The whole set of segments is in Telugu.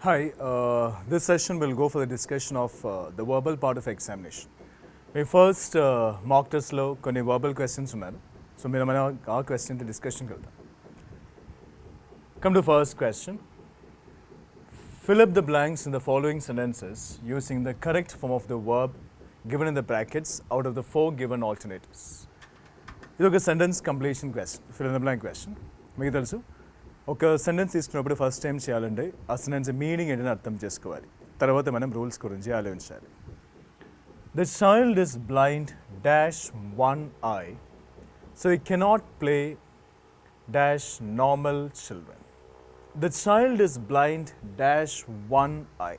Hi, this session will go for the discussion of the verbal part of examination. My first mock test lo కొన్ని verbal questions ఉన్నారు. So మీరు మన ఆ question తో discussion వెళ్దాం. Come to first question. Fill up the blanks in the following sentences using the correct form of the verb given in the brackets out of the four given alternatives. ఇది ఒక sentence completion question, fill in the blank question. మీకు తెలుసు, ఒక సెంటెన్స్ తీసుకున్నప్పుడు ఫస్ట్ టైం చేయాలంటే ఆ సెంటెన్స్ మీనింగ్ ఏంటని అర్థం చేసుకోవాలి. తర్వాత మనం రూల్స్ గురించి ఆలోచించాలి. The child is blind dash one eye, so he cannot play dash normal children. The child is blind dash one eye.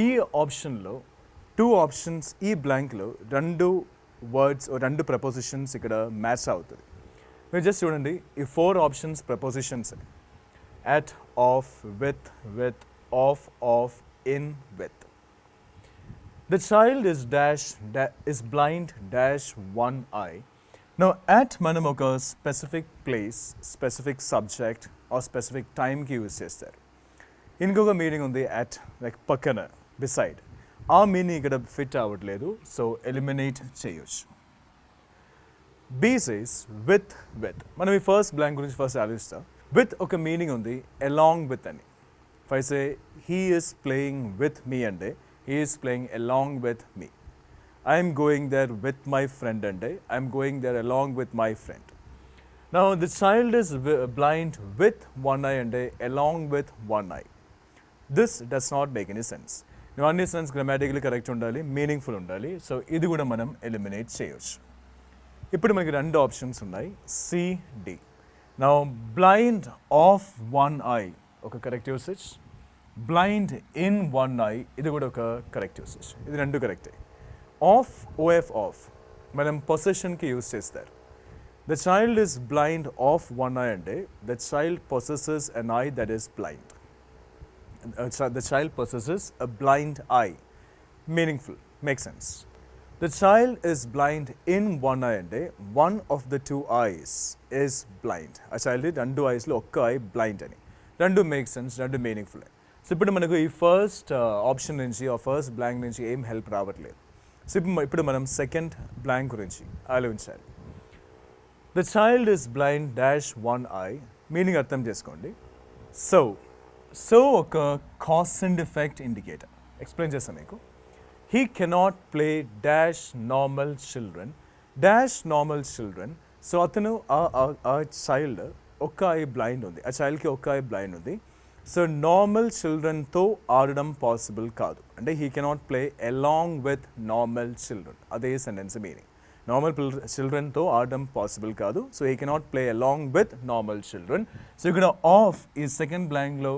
ఈ ఆప్షన్లో టూ ఆప్షన్స్, ఈ బ్లాంక్లో రెండు వర్డ్స్, రెండు ప్రపోజిషన్స్ ఇక్కడ మ్యాచ్ అవుతుంది. మీరు జస్ట్ చూడండి, ఈ four options prepositions: at, of, with, of, in, with. The child is is blind dash one eye. Now at మనం ఒక specific place, specific subject or specific టైంకి యూజ్ చేస్తారు. ఇంకొక మీనింగ్ ఉంది అట్, లైక్ పక్కన, బిసైడ్. ఆ మీనింగ్ ఇక్కడ ఫిట్ అవ్వట్లేదు, సో ఎలిమినేట్ చేయొచ్చు. B says with. మనం ఈ ఫస్ట్ బ్లాంక్ గురించి ఫస్ట్ ఆలోచిస్తాం. విత్ ఒక మీనింగ్ ఉంది, అలాంగ్ విత్ అని. ఫై say he is playing with me అంటే he is playing along with me. I'm going there with my friend అంటే I'm going there along with my friend. Now the child is blind with one eye అంటే along with one eye. This does not make any sense. అన్ని సెన్స్ గ్రామాటికల్లీ కరెక్ట్ ఉండాలి, మీనింగ్ఫుల్ ఉండాలి. సో ఇది కూడా మనం ఎలిమినేట్ చేయొచ్చు. ఇప్పుడు మనకి రెండు ఆప్షన్స్ ఉన్నాయి, C, D. Now blind of one eye ఒక correct usage, blind in one eye ఇది కూడా ఒక కరెక్ట్ యూసేజ్. ఇది రెండు కరెక్టే. ఆఫ్, ఓఎఫ్, ఆఫ్ మనం పొసెషన్కి యూజ్ చేస్తారు. The child is blind of one eye అంటే the child possesses an eye that is blind. The child possesses a blind eye. Meaningful, makes sense. The child is blind in one eye ante one of the two eyes is blind. A child rendu eyes lo okka eye blind ani. Rendu makes sense, rendu meaningful. So ippudu manaku ee first option nunchi or first blank nunchi em help ravatledu. So ippudu manam second blank gurinchi alovinchali. The child is blind dash one eye. Meaning artham cheskondi. So ఒక cause and effect indicator explain చేస్తాను మీకు. He cannot play dash normal children. Dash normal children. So అతను ఆ చైల్డ్ ఒక్క ఐ బ్లైండ్ ఉంది, ఆ చైల్డ్కి ఒక్క ఐ బ్లైండ్ ఉంది. సో నార్మల్ చిల్డ్రన్తో ఆడడం పాసిబుల్ కాదు అంటే he cannot play along with normal children. అదే సెంటెన్స్ మీనింగ్. నార్మల్ చిల్డ్రన్తో ఆడడం పాసిబుల్ కాదు, so he cannot play along with normal children. So ఇక్కడ ఆఫ్ ఈ సెకండ్ బ్లాంక్లో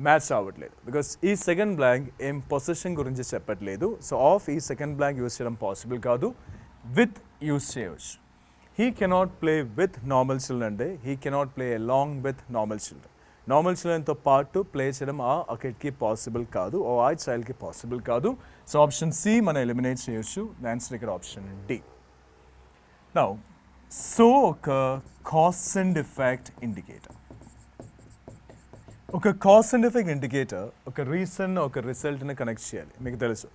మ్యాచ్ అవ్వట్లేదు, బికాస్ ఈ సెకండ్ బ్లాంక్ ఏం పొసెషన్ గురించి చెప్పట్లేదు. సో ఆఫ్ ఈ సెకండ్ బ్లాంక్ యూజ్ చేయడం పాసిబుల్ కాదు, విత్ యూజ్ చేయవచ్చు. He cannot play with normal children అంటే he cannot play along with normal children. Normal చిల్డ్రన్తో పాటు ప్లే చేయడం ఆ కిడ్కి పాసిబుల్ కాదు, ఆ చైల్డ్కి పాసిబుల్ కాదు. సో ఆప్షన్ సి మనం ఎలిమినేట్ చేయొచ్చు. ద ఆన్సర్ ఇక్కడ ఆప్షన్ డి. నౌ సో ఒక కాస్ అండ్ ఎఫెక్ట్ ఇండికేటర్. ఒక కాస్ అండ్ ఎఫెక్ట్ ఇండికేటర్ ఒక రీజన్ ఒక రిజల్ట్ని కనెక్ట్ చేయాలి. మీకు తెలుసు,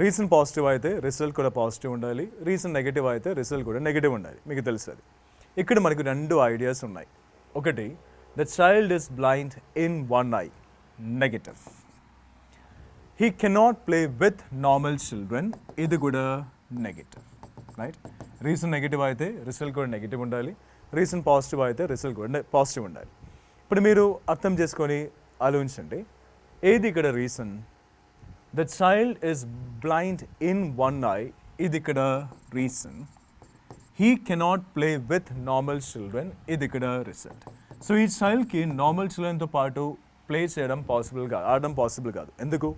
రీజన్ పాజిటివ్ అయితే రిజల్ట్ కూడా పాజిటివ్ ఉండాలి, రీజన్ నెగిటివ్ అయితే రిజల్ట్ కూడా నెగిటివ్ ఉండాలి. మీకు తెలుసు అది. ఇక్కడ మనకు రెండు ఐడియాస్ ఉన్నాయి. ఒకటి, the child is blind in one I, negative. He cannot play with normal children, ఇది కూడా నెగిటివ్, రైట్. రీజన్ నెగిటివ్ అయితే రిజల్ట్ కూడా నెగిటివ్ ఉండాలి, రీజన్ పాజిటివ్ అయితే రిజల్ట్ కూడా పాజిటివ్ ఉండాలి. ఇప్పుడు మీరు అర్థం చేసుకొని ఆలోచించండి, ఏది ఇక్కడ reason? The child is blind in one eye, ఇది ఇక్కడ reason. He cannot play with normal children, ఇది ఇక్కడ రిజల్ట్. సో ఈ చైల్డ్కి నార్మల్ చిల్డ్రన్తో పాటు ప్లే చేయడం పాసిబుల్ కాదు, ఆడడం పాసిబుల్ కాదు. ఎందుకు?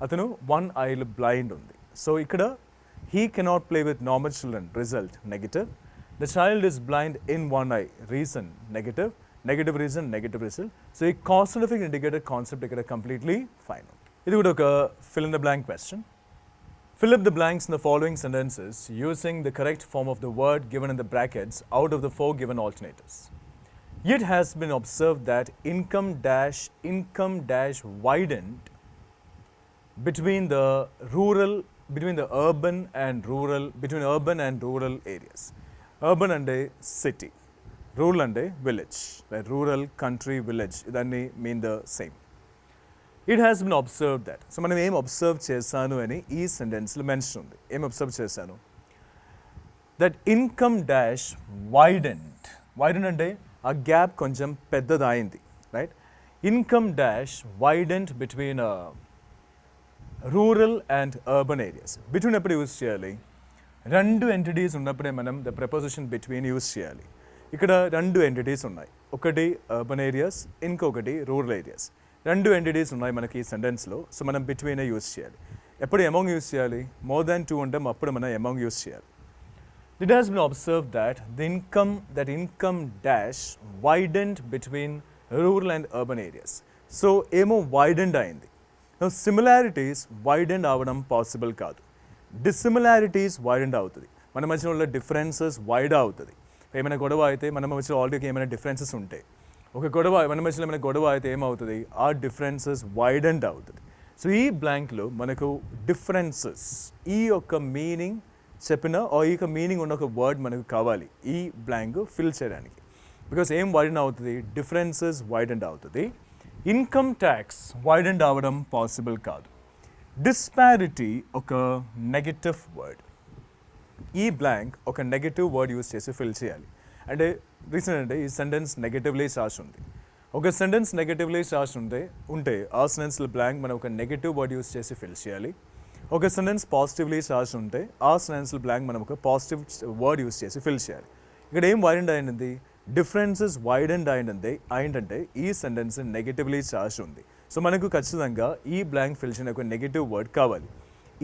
అతను వన్ ఐలో బ్లైండ్ ఉంది. సో ఇక్కడ he cannot play with normal children, result negative. The child is blind in one eye, reason negative. Negative reason, negative result. So ఈ cause and effect indicator concept ఇక్కడ కంప్లీట్లీ ఫైన్. ఇది కూడా ఒక fill in the blank question. Fill up the blanks in the following sentences using the correct form of the word given in the brackets out of the four given alternatives. It has been observed that income dash widened between the urban and rural areas. Urban and a city, rural and a village, like rural, country, village, idanni mean the same. It has been observed that. So మనం ఏం అబ్జర్వ్ చేశాను అని ఈ సెంటెన్స్లో మెన్షన్ ఉంది. ఏం అబ్జర్వ్ చేశాను? దట్ ఇన్కమ్ డాష్ వైడెండ్ అంటే ఆ గ్యాప్ కొంచెం పెద్దదైంది, right? Income dash widened between rural and urban areas. Between ఎప్పుడు యూజ్ చేయాలి? రెండు ఎంటిటీస్ ఉన్నప్పుడే మనం ద ప్రపోజిషన్ బిట్వీన్ యూజ్ చేయాలి. ఇక్కడ రెండు ఎంటిటీస్ ఉన్నాయి, ఒకటి అర్బన్ ఏరియాస్, ఇంకొకటి రూరల్ ఏరియాస్. రెండు ఎంటిటీస్ ఉన్నాయి మనకి ఈ సెంటెన్స్లో. సో మనం బిట్వీనే యూజ్ చేయాలి. ఎప్పుడు అమాంగ్ యూజ్ చేయాలి? మోర్ దాన్ 2 ఉంటాం, అప్పుడు మనం అమాంగ్ యూజ్ చేయాలి. It has been observed that income dash widened between rural and urban areas. So ఏమో widened అయింది. Now similarities widened అవడం పాసిబుల్ కాదు. Dissimilarities widened అవుతుంది. మన మధ్యలో ఉన్న డిఫరెన్సెస్ వైడ్ అవుతుంది. ఏమైనా గొడవ అయితే మన మధ్యలో ఆల్రెడీ ఏమైనా డిఫరెన్సెస్ ఉంటాయి. మన మధ్యలో ఏమైనా గొడవ అయితే ఏమవుతుంది? ఆ డిఫరెన్సెస్ వైడెండ్ అవుతుంది. సో ఈ బ్లాంక్లో మనకు డిఫరెన్సెస్ ఈ యొక్క మీనింగ్ చెప్పిన ఈ యొక్క మీనింగ్ ఉన్న ఒక వర్డ్ మనకు కావాలి ఈ బ్లాంక్ ఫిల్ చేయడానికి. బికాస్ ఏం వైడెండ్ అవుతుంది? డిఫరెన్సెస్ వైడెండ్ అవుతుంది. ఇన్కమ్ ట్యాక్స్ వైడెండ్ అవ్వడం పాసిబుల్ కాదు. డిస్పారిటీ ఒక నెగటివ్ వర్డ్. ఈ బ్లాంక్ ఒక నెగటివ్ వర్డ్ యూజ్ చేసి ఫిల్ చేయాలి. అంటే రీజన్ అంటే ఈ సెంటెన్స్ నెగటివ్లీ చార్జ్ ఉంది. ఒక సెంటెన్స్ నెగటివ్లీ చార్జ్ ఉంటే ఆ సెంటెన్స్లో బ్లాంక్ మనం ఒక నెగటివ్ వర్డ్ యూజ్ చేసి ఫిల్ చేయాలి. ఒక సెంటెన్స్ పాజిటివ్లీ చార్జ్ ఉంటే ఆ సెంటెన్స్లో బ్లాంక్ మనం ఒక పాజిటివ్ వర్డ్ యూజ్ చేసి ఫిల్ చేయాలి. ఇక్కడ ఏం వైడెండ్ అయింది? డిఫరెన్సెస్ వైడెండ్ అయిందంటే ఈ సెంటెన్స్ నెగటివ్లీ చార్జ్ ఉంది. సో మనకు ఖచ్చితంగా ఈ బ్లాంక్ ఫిల్ చేయని ఒక నెగటివ్ వర్డ్ కావాలి.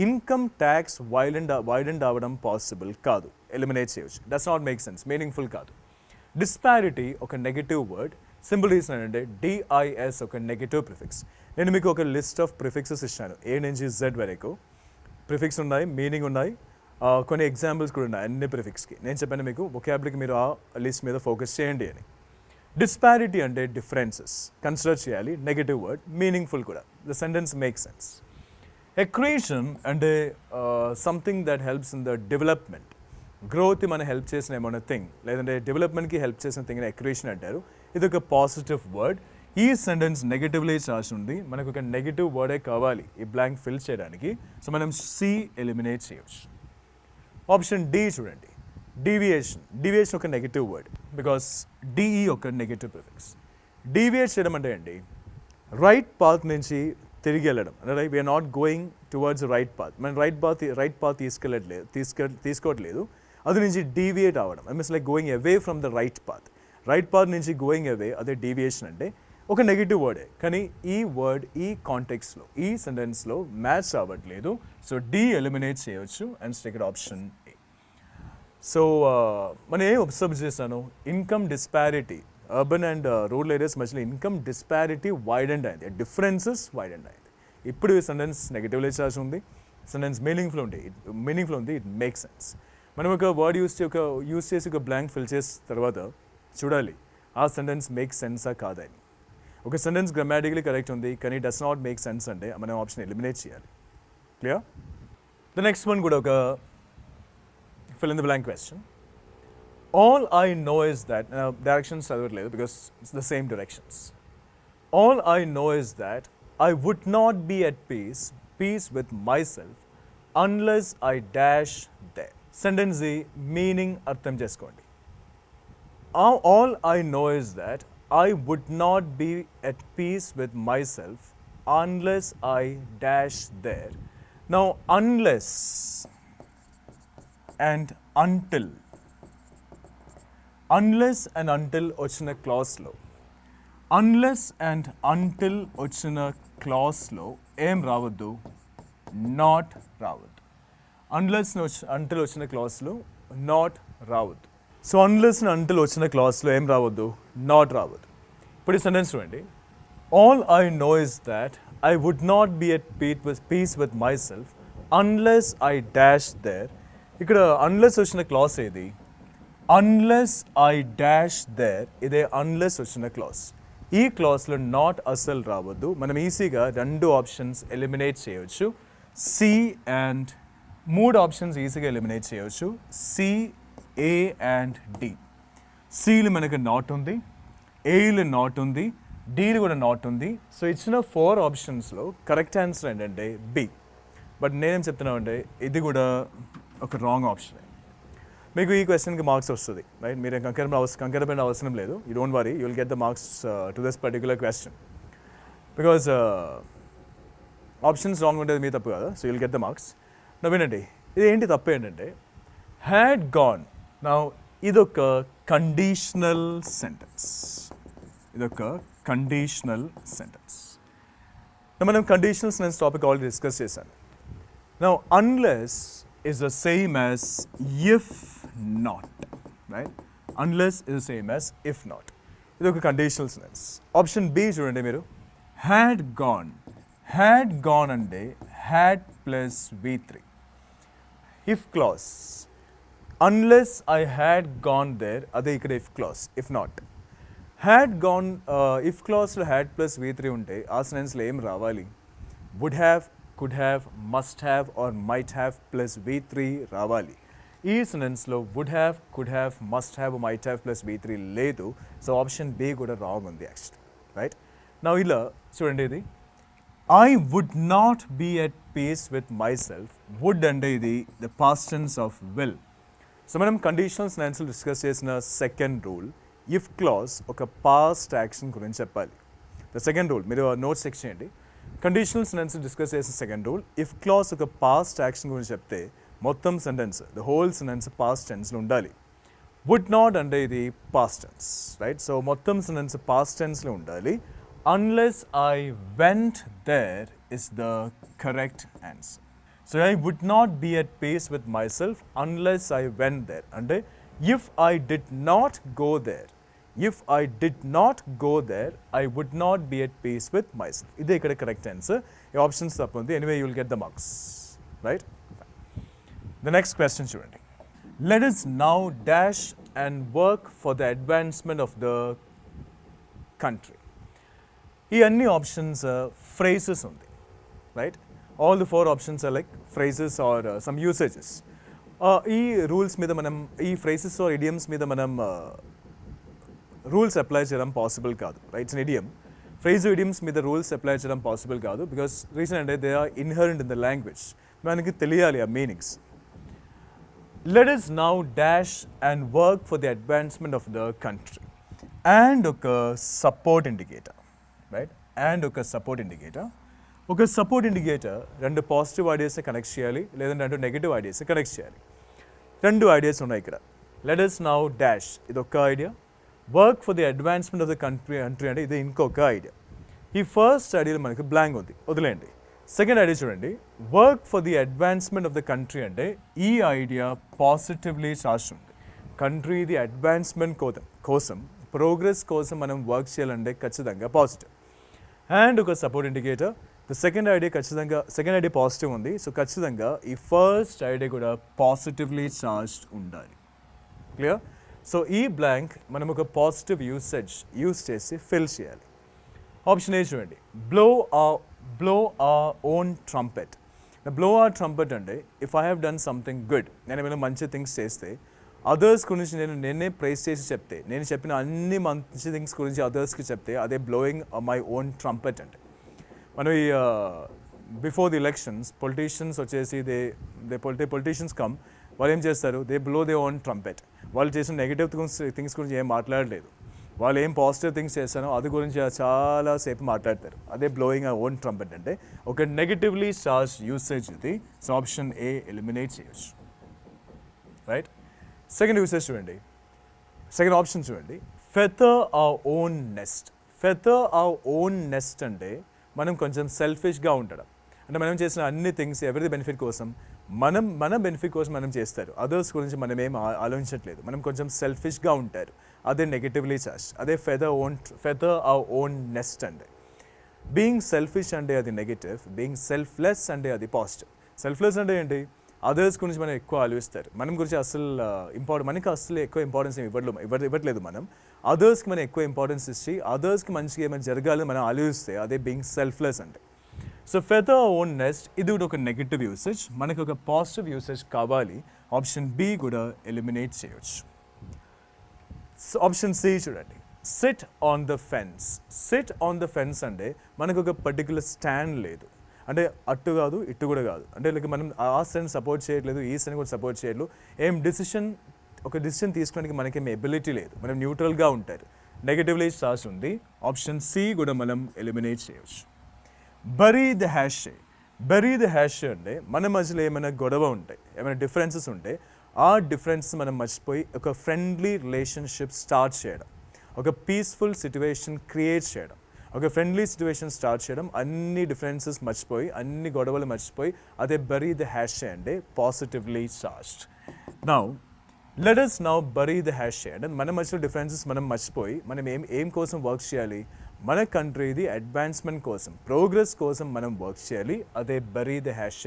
ఇన్కమ్ ట్యాక్స్ వైడెండ్ అవ్వడం పాసిబుల్ కాదు, ఎలిమినేట్ చేయవచ్చు. Does not make sense, meaningful కాదు. డిస్పారిటీ ఒక నెగటివ్ వర్డ్. సింపుల్ రీజన్ ఏంటంటే డిఐఎస్ ఒక నెగటివ్ ప్రిఫిక్స్. నేను మీకు ఒక లిస్ట్ ఆఫ్ ప్రిఫిక్సెస్ ఇచ్చాను, ఏ నుంచి జెడ్ వరకు ప్రిఫిక్స్ ఉన్నాయి, మీనింగ్ ఉన్నాయి, కొన్ని ఎగ్జాంపుల్స్ కూడా ఉన్నాయి అన్ని ప్రిఫిక్స్కి. నేను చెప్పాను మీకు వొకాబులరీకి మీరు ఆ లిస్ట్ మీద ఫోకస్ చేయండి అని. డిస్పారిటీ అంటే డిఫరెన్సెస్ కన్సిడర్ చేయాలి, నెగటివ్ వర్డ్, మీనింగ్ఫుల్ కూడా. The sentence make sense. Equation అంటే something that helps in the development, గ్రోత్కి మనం హెల్ప్ చేసిన ఏమైనా థింగ్, లేదంటే డెవలప్మెంట్కి హెల్ప్ చేసిన థింగ్ని ఎక్వేషన్ అంటారు. ఇది ఒక పాజిటివ్ వర్డ్. ఈ సెంటెన్స్ నెగటివ్లీ చార్జ్ ఉంది. మనకు ఒక నెగటివ్ వర్డే కావాలి ఈ బ్లాంక్ ఫిల్ చేయడానికి. సో మనం సి ఎలిమినేట్ చేయవచ్చు. ఆప్షన్ డి చూడండి, డీవియేషన్ ఒక నెగటివ్ వర్డ్ బికాస్ డిఈ ఒక నెగటివ్ ప్రిఫిక్స్. డీవియేట్ చేయడం అంటే ఏంటి? రైట్ పాత్ నుంచి తిరిగి వెళ్ళడం. అంటే we're not going towards right path. మనం రైట్ పాత్ తీసుకోవట్లేదు, అది నుంచి డీవియేట్ అవ్వడం. I means like going away from the right path నుంచి గోయింగ్ అవే, అదే డీవియేషన్ అంటే. ఒక నెగిటివ్ వర్డే, కానీ ఈ వర్డ్ ఈ కాంటెక్స్లో ఈ సెంటెన్స్లో మ్యాచ్ అవ్వట్లేదు. సో డి ఎలిమినేట్ చేయవచ్చు and second option A. So మనం ఏం అబ్జర్వ్ చేశాను? Income disparity, urban and rural areas మధ్యలో ఇన్కమ్ డిస్పారిటీ వైడెండ్ అయింది, డిఫరెన్సెస్ వైడెండ్ అయింది. ఇప్పుడు ఈ సెంటెన్స్ నెగిటివ్లీ చార్జ్ ఉంది, సెంటెన్స్ మీనింగ్ఫుల్ ఉంది, ఇట్ మేక్ సెన్స్. మనం ఒక వర్డ్ యూజ్ చేసి ఒక బ్లాంక్ ఫిల్ చేసిన తర్వాత చూడాలి ఆ సెంటెన్స్ మేక్ సెన్సా కాదని. ఒక సెంటెన్స్ గ్రామాటికలీ కరెక్ట్ ఉంది కానీ డస్ నాట్ మేక్ సెన్స్ అంటే మనం ఆప్షన్ ఎలిమినేట్ చేయాలి. క్లియర్? ద నెక్స్ట్ వన్ కూడా ఒక fill in the blank question. All I know is that, directions చదవట్లేదు because it's the same directions. All I know is that I would not be at peace with myself unless I dash they. Sentence meaning అర్థం చేసుకోండి. All I know is that I would not be at peace with myself unless I dash there. Now, unless and until వచ్చిన clause-లో, ఏం రావద్దు? నాట్ రావద్దు. until వచ్చిన clause-లో నాట్ రావద్దు. సో అన్లెస్ అండ్ అంటిల్ వచ్చిన క్లాస్లో ఏం రావద్దు? నాట్ రావద్దు. ఇప్పుడు ఈ సెంటెన్స్ చూడండి. All I know is that I would not be at peace with myself unless I dash there. ఇక్కడ అన్లెస్ వచ్చిన క్లాస్ ఏది? అన్లెస్ ఐ డాష్ దేర్, ఇదే అన్లెస్ వచ్చిన క్లాస్. ఈ క్లాస్లో నాట్ అసలు రావద్దు. మనం ఈజీగా 2 ఆప్షన్స్ ఎలిమినేట్ చేయవచ్చు. సి అండ్ 3 ఆప్షన్స్ ఈజీగా ఎలిమినేట్ చేయవచ్చు. C, A and D. సిలు మనకు నాట్ ఉంది, ఏలు నాట్ ఉంది, డీలు కూడా నాట్ ఉంది. సో ఇచ్చిన 4 ఆప్షన్స్లో కరెక్ట్ ఆన్సర్ ఏంటంటే బి. బట్ నేనేం చెప్తున్నా అంటే ఇది కూడా ఒక రాంగ్ ఆప్షన్. మీకు ఈ క్వశ్చన్కి మార్క్స్ వస్తుంది, రైట్? మీరు కంకరమైన అవసరం లేదు. You don't worry, you will get the marks to this particular question. Because options wrong ఉంటుంది, మీ తప్పు కదా. So you'll get the marks. నా వినండి, ఇది ఏంటి తప్పు ఏంటంటే హ్యాడ్ గాన్. నా ఇదొక కండిషనల్ సెంటెన్స్. ఇదొక కండిషనల్ సెంటెన్స్. మనం conditional sentence topic already discuss చేశాను. నా unless is the same as if not, right? Unless is the same as if not. ఇది ఒక కండిషనల్ సెంటెన్స్. ఆప్షన్ బి చూడండి మీరు, హ్యాడ్ గాన్. హ్యాడ్ గాన్ అంటే had plus V3. If clause. Unless I had gone there, అదే ఇక్కడ if clause. If not had gone, if క్లాస్లో హ్యాడ్ ప్లస్ V3 ఉంటే ఆ సెంటెన్స్లో ఏం రావాలి? Would have, could have, must have or might have plus V3 రావాలి. ఈ సెంటెన్స్లో would have, could have, must have, might have plus V3 లేదు. సో ఆప్షన్ బి కూడా రాంగ్ ఉంది యాక్చువల్లీ, రైట్? నా ఇలా చూడండి, ఇది I would not be at peace with myself. Would అంటే ఇది the past tense of will. So మనం కండిషనల్ సెంటెన్స్లో డిస్కస్ చేసిన సెకండ్ రూల్, ఇఫ్ క్లాస్ ఒక పాస్ట్ యాక్షన్ గురించి చెప్పాలి. ద సెకండ్ రూల్ మీరు నోట్స్ చెక్ చేయండి. కండిషనల్ సెంటెన్స్ డిస్కస్ చేసిన సెకండ్ రూల్, ఇఫ్ క్లాస్ ఒక పాస్ట్ యాక్షన్ గురించి చెప్తే మొత్తం sentence, the whole sentence past టెన్స్లో ఉండాలి. వుడ్ నాట్ అంటే ఇది పాస్ట్ టెన్స్, రైట్? సో మొత్తం సెంటెన్స్ పాస్ట్ టెన్స్లో ఉండాలి. Unless I went there is the correct answer. So I would not be at peace with myself unless I went there అంటే if I did not go there. If I did not go there, I would not be at peace with myself. ఇదే ఇక్కడ కరెక్ట్ ఆన్సర్. ఈ ఆప్షన్స్ తప్పు ఉంది. Anyway you will get the marks, right? The next question చూడండి. Let us now dash and work for the advancement of the country. ఈ అన్ని ఆప్షన్స్ ఫ్రేజెస్ ఉంది, right? All the 4 options are like phrases are some usages. ఈ రూల్స్ మీద మనం, ఈ ఫ్రేజెస్ ఆర్ ఇడియమ్స్ మీద మనం రూల్స్ అప్లై చేయడం పాసిబుల్ కాదు, right? It's an idiom. Phrase idioms మీద రూల్స్ అప్లై చేయడం పాసిబుల్ కాదు. బికాస్ రీజన్ అంటే they are inherent in the language. మనకి తెలియాలి ఆ meanings. Let us now dash and work for the advancement of the country. And ఒక సపోర్ట్ ఇండికేటర్, రైట్? అండ్ ఒక సపోర్ట్ ఇండికేటర్. ఒక support indicator 2 positive ideas connect చేయాలి, లేదంటే 2 నెగిటివ్ ఐడియాస్ కనెక్ట్ చేయాలి. 2 ఐడియాస్ ఉన్నాయి ఇక్కడ. లెట్ us now dash, ఇది ఒక idea. Work for the advancement of the country అంటే ఇది ఇంకొక ఐడియా. ఈ ఫస్ట్ ఐడియాలో మనకి బ్లాంక్ ఉంది, వదిలేండి. సెకండ్ ఐడియా చూడండి, work for the advancement of the country అంటే ఈ ఐడియా పాజిటివ్లీ చార్జ్ ఉంది. కంట్రీది అడ్వాన్స్మెంట్ కోసం, ప్రోగ్రెస్ కోసం మనం వర్క్ చేయాలంటే ఖచ్చితంగా పాజిటివ్. అండ్ ఒక support indicator. The second idea ఖచ్చితంగా, సెకండ్ ఐడియా పాజిటివ్ ఉంది. సో ఖచ్చితంగా ఈ ఫస్ట్ ఐడియా కూడా పాజిటివ్లీ చార్జ్డ్ ఉండాలి. క్లియర్? సో ఈ బ్లాంక్ మనం ఒక పాజిటివ్ యూస్ చేసి ఫిల్ చేయాలి. ఆప్షన్ ఏ చూడండి, blow our own trumpet. Blow our trumpet అంటే if I have done something good, నేను ఏమైనా మంచి థింగ్స్ చేస్తే అదర్స్ గురించి నేనే ప్రైజ్ చేసి చెప్తే, నేను చెప్పిన అన్ని మంచి థింగ్స్ గురించి అదర్స్కి చెప్తే అదే బ్లోయింగ్ మై ఓన్ ట్రంపెట్ అంటే. మనం ఈ బిఫోర్ ది ఎలక్షన్స్ పొలిటీషియన్స్ వచ్చేసి పొలిటీషియన్స్ కమ్, వాళ్ళు ఏం చేస్తారు? They blow they own trumpet. వాళ్ళు చేసిన నెగిటివ్ థింగ్స్ గురించి ఏం మాట్లాడలేదు. వాళ్ళు ఏం పాజిటివ్ థింగ్స్ చేస్తారో అది గురించి చాలాసేపు మాట్లాడతారు. అదే బ్లోయింగ్ ఆ ఓన్ ట్రంపెట్ అంటే ఒక నెగిటివ్లీ చార్జ్ యూసేజ్ ఇది. సో ఆప్షన్ ఏ ఎలిమినేట్ చేయొచ్చు, రైట్? సెకండ్ యూసేజ్ చూడండి, సెకండ్ ఆప్షన్ చూడండి, feather our own nest. Feather our own nest అంటే మనం కొంచెం సెల్ఫిష్గా ఉండడం. అంటే మనం చేసిన అన్ని థింగ్స్ ఎవరిది బెనిఫిట్ కోసం, మన బెనిఫిట్ కోసం మనం చేస్తారు. అదర్స్ గురించి మనం ఏం ఆలోచించట్లేదు. మనం కొంచెం సెల్ఫిష్గా ఉంటారు. అదే నెగిటివ్లీ చార్జ్. అదే ఫెదర్ అవర్ ఓన్ నెస్ట్ అంటే. బీయింగ్ సెల్ఫిష్ అంటే అది నెగిటివ్, బీయింగ్ సెల్ఫ్లెస్ అంటే అది పాజిటివ్. సెల్ఫ్లెస్ అంటే ఏంటి? అదర్స్ గురించి మనం ఎక్కువ ఆలోచిస్తారు. మనం గురించి అసలు మనకి అసలు ఎక్కువ ఇంపార్టెన్స్ ఇవ్వట్లేదు మనం. అదర్స్కి మనం ఎక్కువ ఇంపార్టెన్స్ ఇచ్చి అదర్స్కి మంచిగా ఏమైనా జరగాలని మనం ఆలోచిస్తే అదే బీయింగ్ సెల్ఫ్లెస్ అంటే. సో ఫెదర్ ఓన్ నెస్ట్ ఇది కూడా ఒక నెగిటివ్ యూసేజ్. మనకు ఒక పాజిటివ్ యూసేజ్ కావాలి. ఆప్షన్ బి కూడా ఎలిమినేట్ చేయొచ్చు. ఆప్షన్ సి చూడండి, SIT on the fence. SIT on the fence అంటే మనకు ఒక పర్టికులర్ స్టాండ్ లేదు, అంటే అటు కాదు ఇటు కూడా కాదు, అంటే లైక్ మనం ఆ సైన్ సపోర్ట్ చేయట్లేదు ఈ సైన్ కూడా సపోర్ట్ చేయట్లేదు. ఒక డిసిషన్ తీసుకోవడానికి మనకేం ఎబిలిటీ లేదు, మనం న్యూట్రల్గా ఉంటారు. నెగటివ్లీ చార్జ్ ఉంది. ఆప్షన్ సి కూడా మనం ఎలిమినేట్ చేయొచ్చు. Bury the hatchet. Bury the hatchet అంటే మన మధ్యలో ఏమైనా గొడవ ఉంటాయి, ఏమైనా డిఫరెన్సెస్ ఉంటాయి, ఆ డిఫరెన్స్ మనం మర్చిపోయి ఒక ఫ్రెండ్లీ రిలేషన్షిప్ స్టార్ట్ చేయడం, ఒక పీస్ఫుల్ సిచ్యువేషన్ క్రియేట్ చేయడం, ఒక ఫ్రెండ్లీ సిచ్యువేషన్ స్టార్ట్ చేయడం, అన్ని డిఫరెన్సెస్ మర్చిపోయి అన్ని గొడవలు మర్చిపోయి అదే బరీ ద హ్యాష్ అంటే positively charged. Now let us now bury the hash అంటే మన మధ్యలో డిఫరెన్సెస్ మనం మర్చిపోయి మనం ఏం కోసం వర్క్ చేయాలి, మన కంట్రీది అడ్వాన్స్మెంట్ కోసం ప్రోగ్రెస్ కోసం మనం వర్క్ చేయాలి. అదే బరీ ద హ్యాష్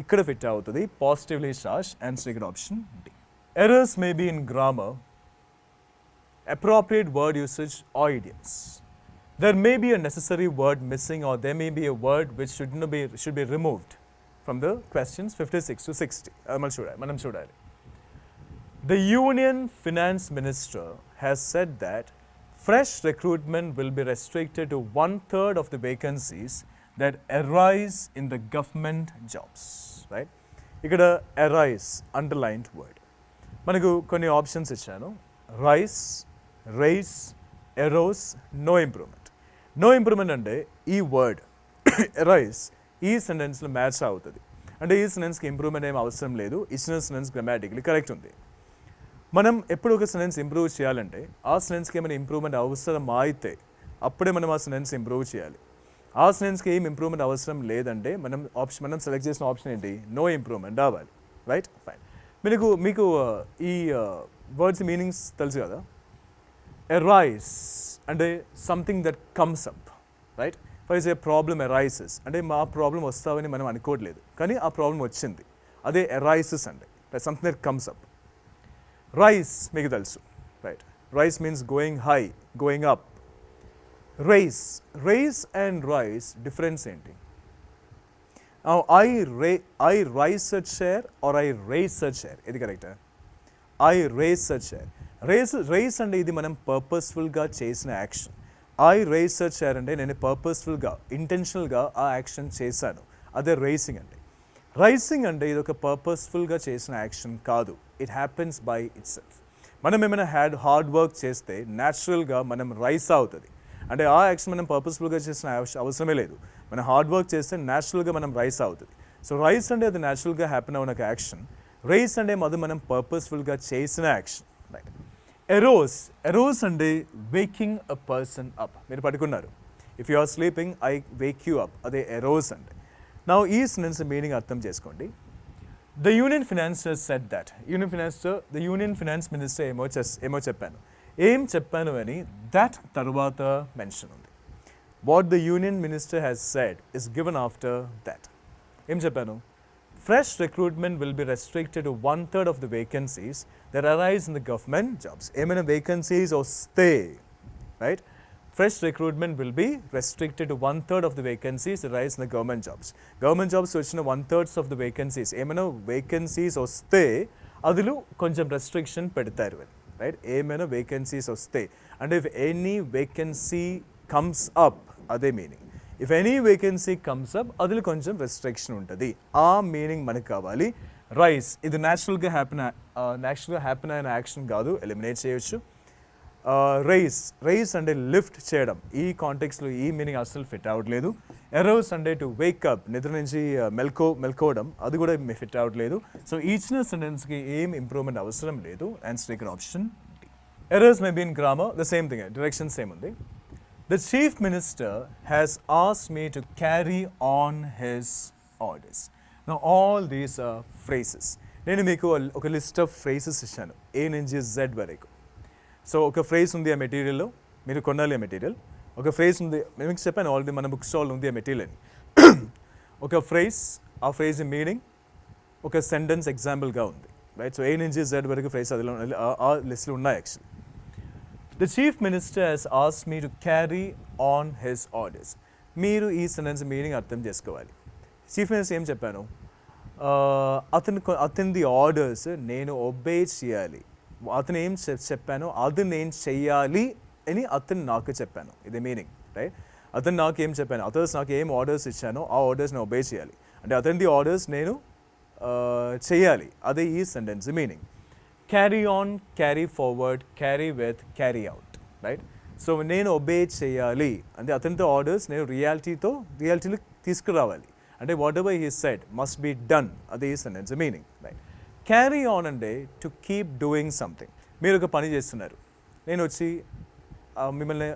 ఇక్కడ ఫిట్ అవుతుంది, పాజిటివ్లీ చార్జ్. ఆన్సర్ ఇక్కడ option D. Errors may be in grammar, appropriate word usage or idioms. There may be a necessary word missing or there may be a word which should be removed from the questions 56 to 60. మనం చూడాలి. The Union Finance Minister has said that fresh recruitment will be restricted to 1/3 of the vacancies that arise in the government jobs. Right? ఇక్కడ arise underlined word. మనకు కొన్ని ఆప్షన్స్ ఇచ్చాను. Rise, raise, arose, no improvement. No improvement అంటే ఈ వర్డ్ రైస్ ఈ సెంటెన్స్లో మ్యాచ్ అవుతుంది, అంటే ఈ సెంటెన్స్కి ఇంప్రూవ్మెంట్ ఏం అవసరం లేదు, ఇచ్చిన సెంటెన్స్ గ్రామాటికలీ కరెక్ట్ ఉంది. మనం ఎప్పుడు ఒక సెంటెన్స్ ఇంప్రూవ్ చేయాలంటే ఆ సెంటెన్స్కి ఏమైనా ఇంప్రూవ్మెంట్ అవసరం అయితే అప్పుడే మనం ఆ సెంటెన్స్ ఇంప్రూవ్ చేయాలి. ఆ సెంటెన్స్కి ఏం ఇంప్రూవ్మెంట్ అవసరం లేదంటే మనం సెలెక్ట్ చేసిన ఆప్షన్ ఏంటి, నో ఇంప్రూవ్మెంట్ అవ్వాలి. Right, fine. మీకు ఈ వర్డ్స్ మీనింగ్స్ తెలుసు కదా. అరైజ్ అంటే something that comes up, right. For a problem arises అంటే మా ప్రాబ్లం వస్తామని మనం అనుకోవట్లేదు కానీ ఆ ప్రాబ్లం వచ్చింది, అదే అరైజెస్ అంటే something that comes up. Rice మీకు తెలుసు, right. Rice means going high, going up. Rice and rice difference ఏంటి? I rise a chair or I raise a chair, ఇది కరెక్టా? I raise a chair. Raise అంటే ఇది మనం పర్పస్ఫుల్గా చేసిన action. I raise a chair అంటే నేను పర్పస్ఫుల్గా ఇంటెన్షనల్గా ఆ యాక్షన్ చేశాను, అదే రేసింగ్ అంటే. రైసింగ్ అంటే ఇది ఒక పర్పస్ఫుల్గా చేసిన యాక్షన్ కాదు, it happens by it self. మనం ఏమైనా హార్డ్ వర్క్ చేస్తే న్యాచురల్గా మనం రైస్ అవుతుంది, అంటే ఆ యాక్షన్ మనం పర్పస్ఫుల్గా చేసిన అవసరమే లేదు, మనం హార్డ్ వర్క్ చేస్తే న్యాచురల్గా మనం రైస్ అవుతుంది. సో రైస్ అంటే అది న్యాచురల్గా హ్యాపెన్ అవున ఒక యాక్షన్, రేస్ అంటే అది మనం పర్పస్ఫుల్గా చేసిన యాక్షన్. రైట్. ఎరోస్ అంటే వేకింగ్ అ పర్సన్ అప్. మీరు పడుకున్నారు, if you are sleeping I wake you up, అదే ఎరోస్ అంటే. నా ఈ సెంటెన్స్ మీనింగ్ అర్థం చేసుకోండి. The union financer said that. The union finance minister ఏమో చెప్పాను అని దట్ తర్వాత మెన్షన్ ఉంది. What the union minister has said is given after that. ఏం చెప్పాను? Fresh recruitment will be restricted to 1/3 of the vacancies that arise in the government jobs. ఏమైనా వేకెన్సీస్ వస్తే, right, fresh recruitment will be restricted to 1/3 of the vacancies that arise in the government jobs. Government jobs వచ్చిన 1/3 of the vacancies, ఏమైనా వేకెన్సీస్ వస్తే అదిలో కొంచెం రెస్ట్రిక్షన్ పెడతారు, రైట్. ఏమైనా వేకెన్సీస్ వస్తే అంటే if any vacancy comes up, అదే meaning. If any vacancy comes up అదిలో కొంచెం రెస్ట్రిక్షన్ ఉంటుంది, ఆ మీనింగ్ మనకు కావాలి. రైస్ ఇది న్యాచురల్గా హ్యాపెన్ అయిన యాక్షన్ కాదు, ఎలిమినేట్ చేయొచ్చు. రైస్ అంటే లిఫ్ట్ చేయడం, ఈ కాంటెక్స్లో ఈ మీనింగ్ అసలు ఫిట్ అవ్వట్లేదు. ఎరోస్ అంటే టు వేకప్, నిద్ర నుంచి మెల్కోవడం, అది కూడా ఫిట్ అవ్వట్లేదు. సో ఇచ్చిన సెంటెన్స్కి ఏం ఇంప్రూవ్మెంట్ అవసరం లేదు. ఆన్సర్ ఇక్కడ option D. Arouse may be in grammar, the same thing, direction same ఉంది. The chief minister has asked me to carry on his orders. Now all these are phrases. నేను మీకు ఒక లిస్ట్ ఆఫ్ ఫ్రేసెస్ ఇచ్చాను, ఏ నుంచి జెడ్ వరకు. సో ఒక ఫ్రేజ్ ఉంది ఆ మెటీరియల్లో, మీరు కొనాలి ఆ మెటీరియల్. ఒక ఫ్రేజ్ ఉంది, మీకు చెప్పాను ఆల్రెడీ మన బుక్ స్టాల్ ఉంది ఆ మెటీరియల్ అని. ఒక ఫ్రేజ్, ఆ ఫ్రేజ్ మీనింగ్, ఒక సెంటెన్స్ ఎగ్జాంపుల్గా ఉంది, రైట్? సో ఏ నుంచి జెడ్ వరకు ఫ్రేజ్ అదిలో ఆ లిస్ట్లో ఉన్నాయి actually. The chief minister has asked me to carry on his orders. మీరు ఈ సెంటెన్స్ మీనింగ్ అర్థం చేసుకోవాలి. చీఫ్ మినిస్టర్ ఏం చెప్పాను, అతనిది ఆర్డర్స్ నేను ఒబే చేయాలి, అతను ఏం చెప్పానో అది నేను చెయ్యాలి అని అతను నాకు చెప్పాను. ఇది మీనింగ్, రైట్? అతను నాకు ఏం చెప్పాను, అతను నాకు ఏం ఆర్డర్స్ ఇచ్చానో ఆ ఆర్డర్స్ నేను ఒబే చేయాలి, అంటే అతనిది ఆర్డర్స్ నేను చేయాలి, అదే ఈ sentence meaning. Carry on, carry forward, carry with, carry out, right? So నేను ఒబే చేయాలి అంటే అతనితో ఆర్డర్స్ నేను రియాలిటీలో తీసుకురావాలి, అంటే whatever he said must be done, అదే ఈ sentence meaning, right? Carry on అంటే టు కీప్ డూయింగ్ సంథింగ్. మీరు ఒక పని చేస్తున్నారు, నేను వచ్చి మిమ్మల్ని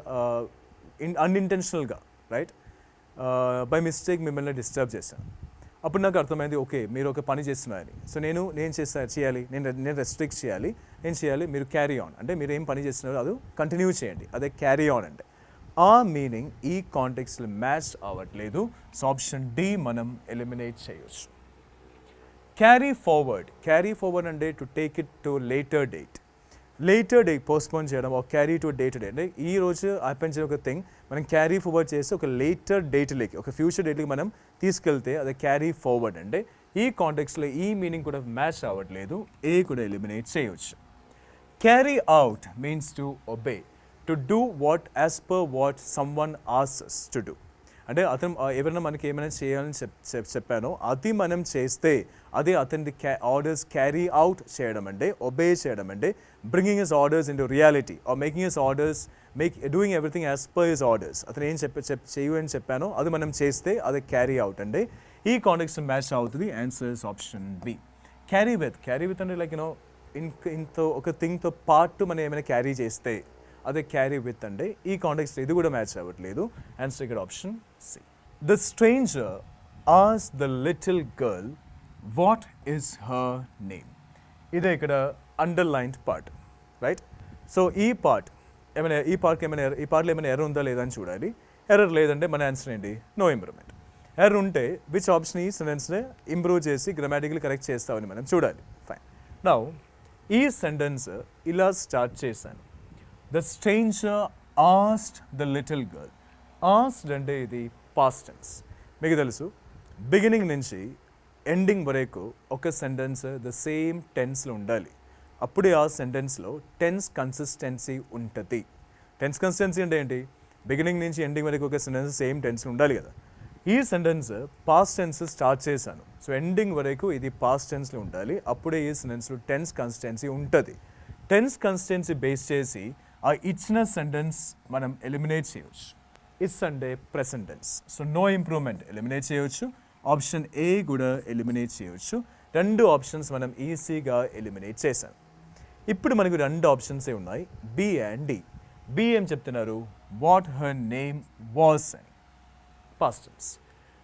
అన్ఇంటెన్షనల్గా, రైట్, బై మిస్టేక్ మిమ్మల్ని డిస్టర్బ్ చేశాను. అప్పుడు నాకు అర్థమైంది, ఓకే మీరు ఒక పని చేస్తున్నారని. సో నేను చేయాలి, నేను రెస్ట్రిక్ట్ చేయాలి, మీరు క్యారీ ఆన్ అంటే మీరు ఏం పని చేస్తున్నారో అది కంటిన్యూ చేయండి, అదే క్యారీ ఆన్ అంటే. ఆ మీనింగ్ ఈ కాంటెక్స్లో మ్యాచ్ అవ్వట్లేదు, సో ఆప్షన్ డి మనం ఎలిమినేట్ చేయొచ్చు. క్యారీ ఫార్వర్డ్ అంటే to take it to later date postpone చేయడం, ఒక క్యారీ టు డేటర్ డేట్ అంటే ఈ రోజు హ్యాపెన్ చేయ ఒక థింగ్ మనం క్యారీ ఫార్వర్డ్ చేసి ఒక లేటర్ డేట్లోకి, ఒక ఫ్యూచర్ డేట్కి మనం తీసుకెళ్తే అదే క్యారీ ఫార్వర్డ్ అంటే. ఈ కాంటెక్స్లో ఈ మీనింగ్ కూడా మ్యాచ్ అవ్వట్లేదు, ఏ కూడా ఎలిమినేట్ చేయవచ్చు. Carry out means to obey, to do what as per watt someone asks to do, అంటే అతను ఎవరైనా మనకి ఏమైనా చేయాలని చెప్పానో అది మనం చేస్తే అదే అతని ఆర్డర్స్ క్యారీ అవుట్ చేయడం అంటే, ఒబే చేయడం అంటే bringing his orders in to reality are making his orders doing everything as per his orders. అతను ఏం చేయు అని చెప్పానో అది మనం చేస్తే అది క్యారీ అవుట్ అంటే. ఈ కాంటెక్స్ట్ మ్యాచ్ అవుతుంది, answers option B. Carry with అంటే లైక్ ఇంతో ఒక థింగ్తో పాటు మనం ఏమైనా క్యారీ చేస్తే అదే క్యారీ విత్ అంటే. ఈ కాంటెక్స్ట్ ఇది కూడా మ్యాచ్ అవ్వట్లేదు, ఆన్సర్ ఇక్కడ option C. The stranger asked the little girl what is her name. ఇదే ఇక్కడ అండర్లైన్డ్ పార్ట్, రైట్? సో ఈ పార్ట్లో ఏమైనా ఎర్రర్ ఉందా లేదా అని చూడాలి. ఎర్రర్ లేదంటే మన ఆన్సర్ ఏంటి, నో ఇంప్రూవ్మెంట్. ఎర్రర్ ఉంటే విచ్ ఆప్షన్ ఈ సెంటెన్స్ని ఇంప్రూవ్ చేసి గ్రామాటికల్ కరెక్ట్ చేస్తామని మనం చూడాలి. ఫైన్. నౌ ఈ సెంటెన్స్ ఇలా స్టార్ట్ చేశాను, the stranger asked the little girl. Asked అంటే ఇది పాస్ట్ టెన్స్. మీకు తెలుసు బిగినింగ్ నుంచి ఎండింగ్ వరకు ఒక సెంటెన్స్ ద సేమ్ టెన్స్లో ఉండాలి, అప్పుడే ఆ సెంటెన్స్లో టెన్స్ కన్సిస్టెన్సీ ఉంటుంది. టెన్స్ కన్సిస్టెన్సీ అంటే ఏంటి, బిగినింగ్ నుంచి ఎండింగ్ వరకు ఒక సెంటెన్స్ సేమ్ టెన్స్లో ఉండాలి కదా. ఈ సెంటెన్స్ పాస్ట్ టెన్స్ స్టార్ట్ చేశాను, సో ఎండింగ్ వరకు ఇది పాస్ట్ టెన్స్లో ఉండాలి, అప్పుడే ఈ సెంటెన్స్లో టెన్స్ కన్సిస్టెన్సీ ఉంటుంది. టెన్స్ కన్సిస్టెన్సీ బేస్ చేసి ఆ ఇచ్చిన సెంటెన్స్ మనం ఎలిమినేట్ చేయవచ్చు. ఇట్స్ అంటే present tense, so no improvement eliminate చేయవచ్చు. ఆప్షన్ ఏ కూడా ఎలిమినేట్ చేయవచ్చు. రెండు ఆప్షన్స్ మనం ఈజీగా ఎలిమినేట్ చేశాం. ఇప్పుడు మనకు రెండు ఆప్షన్సే ఉన్నాయి, బి అండ్ డి. బి ఏం చెప్తున్నారు, వాట్ హర్ నేమ్ వాస్ అని, పాస్ట్ టెన్స్.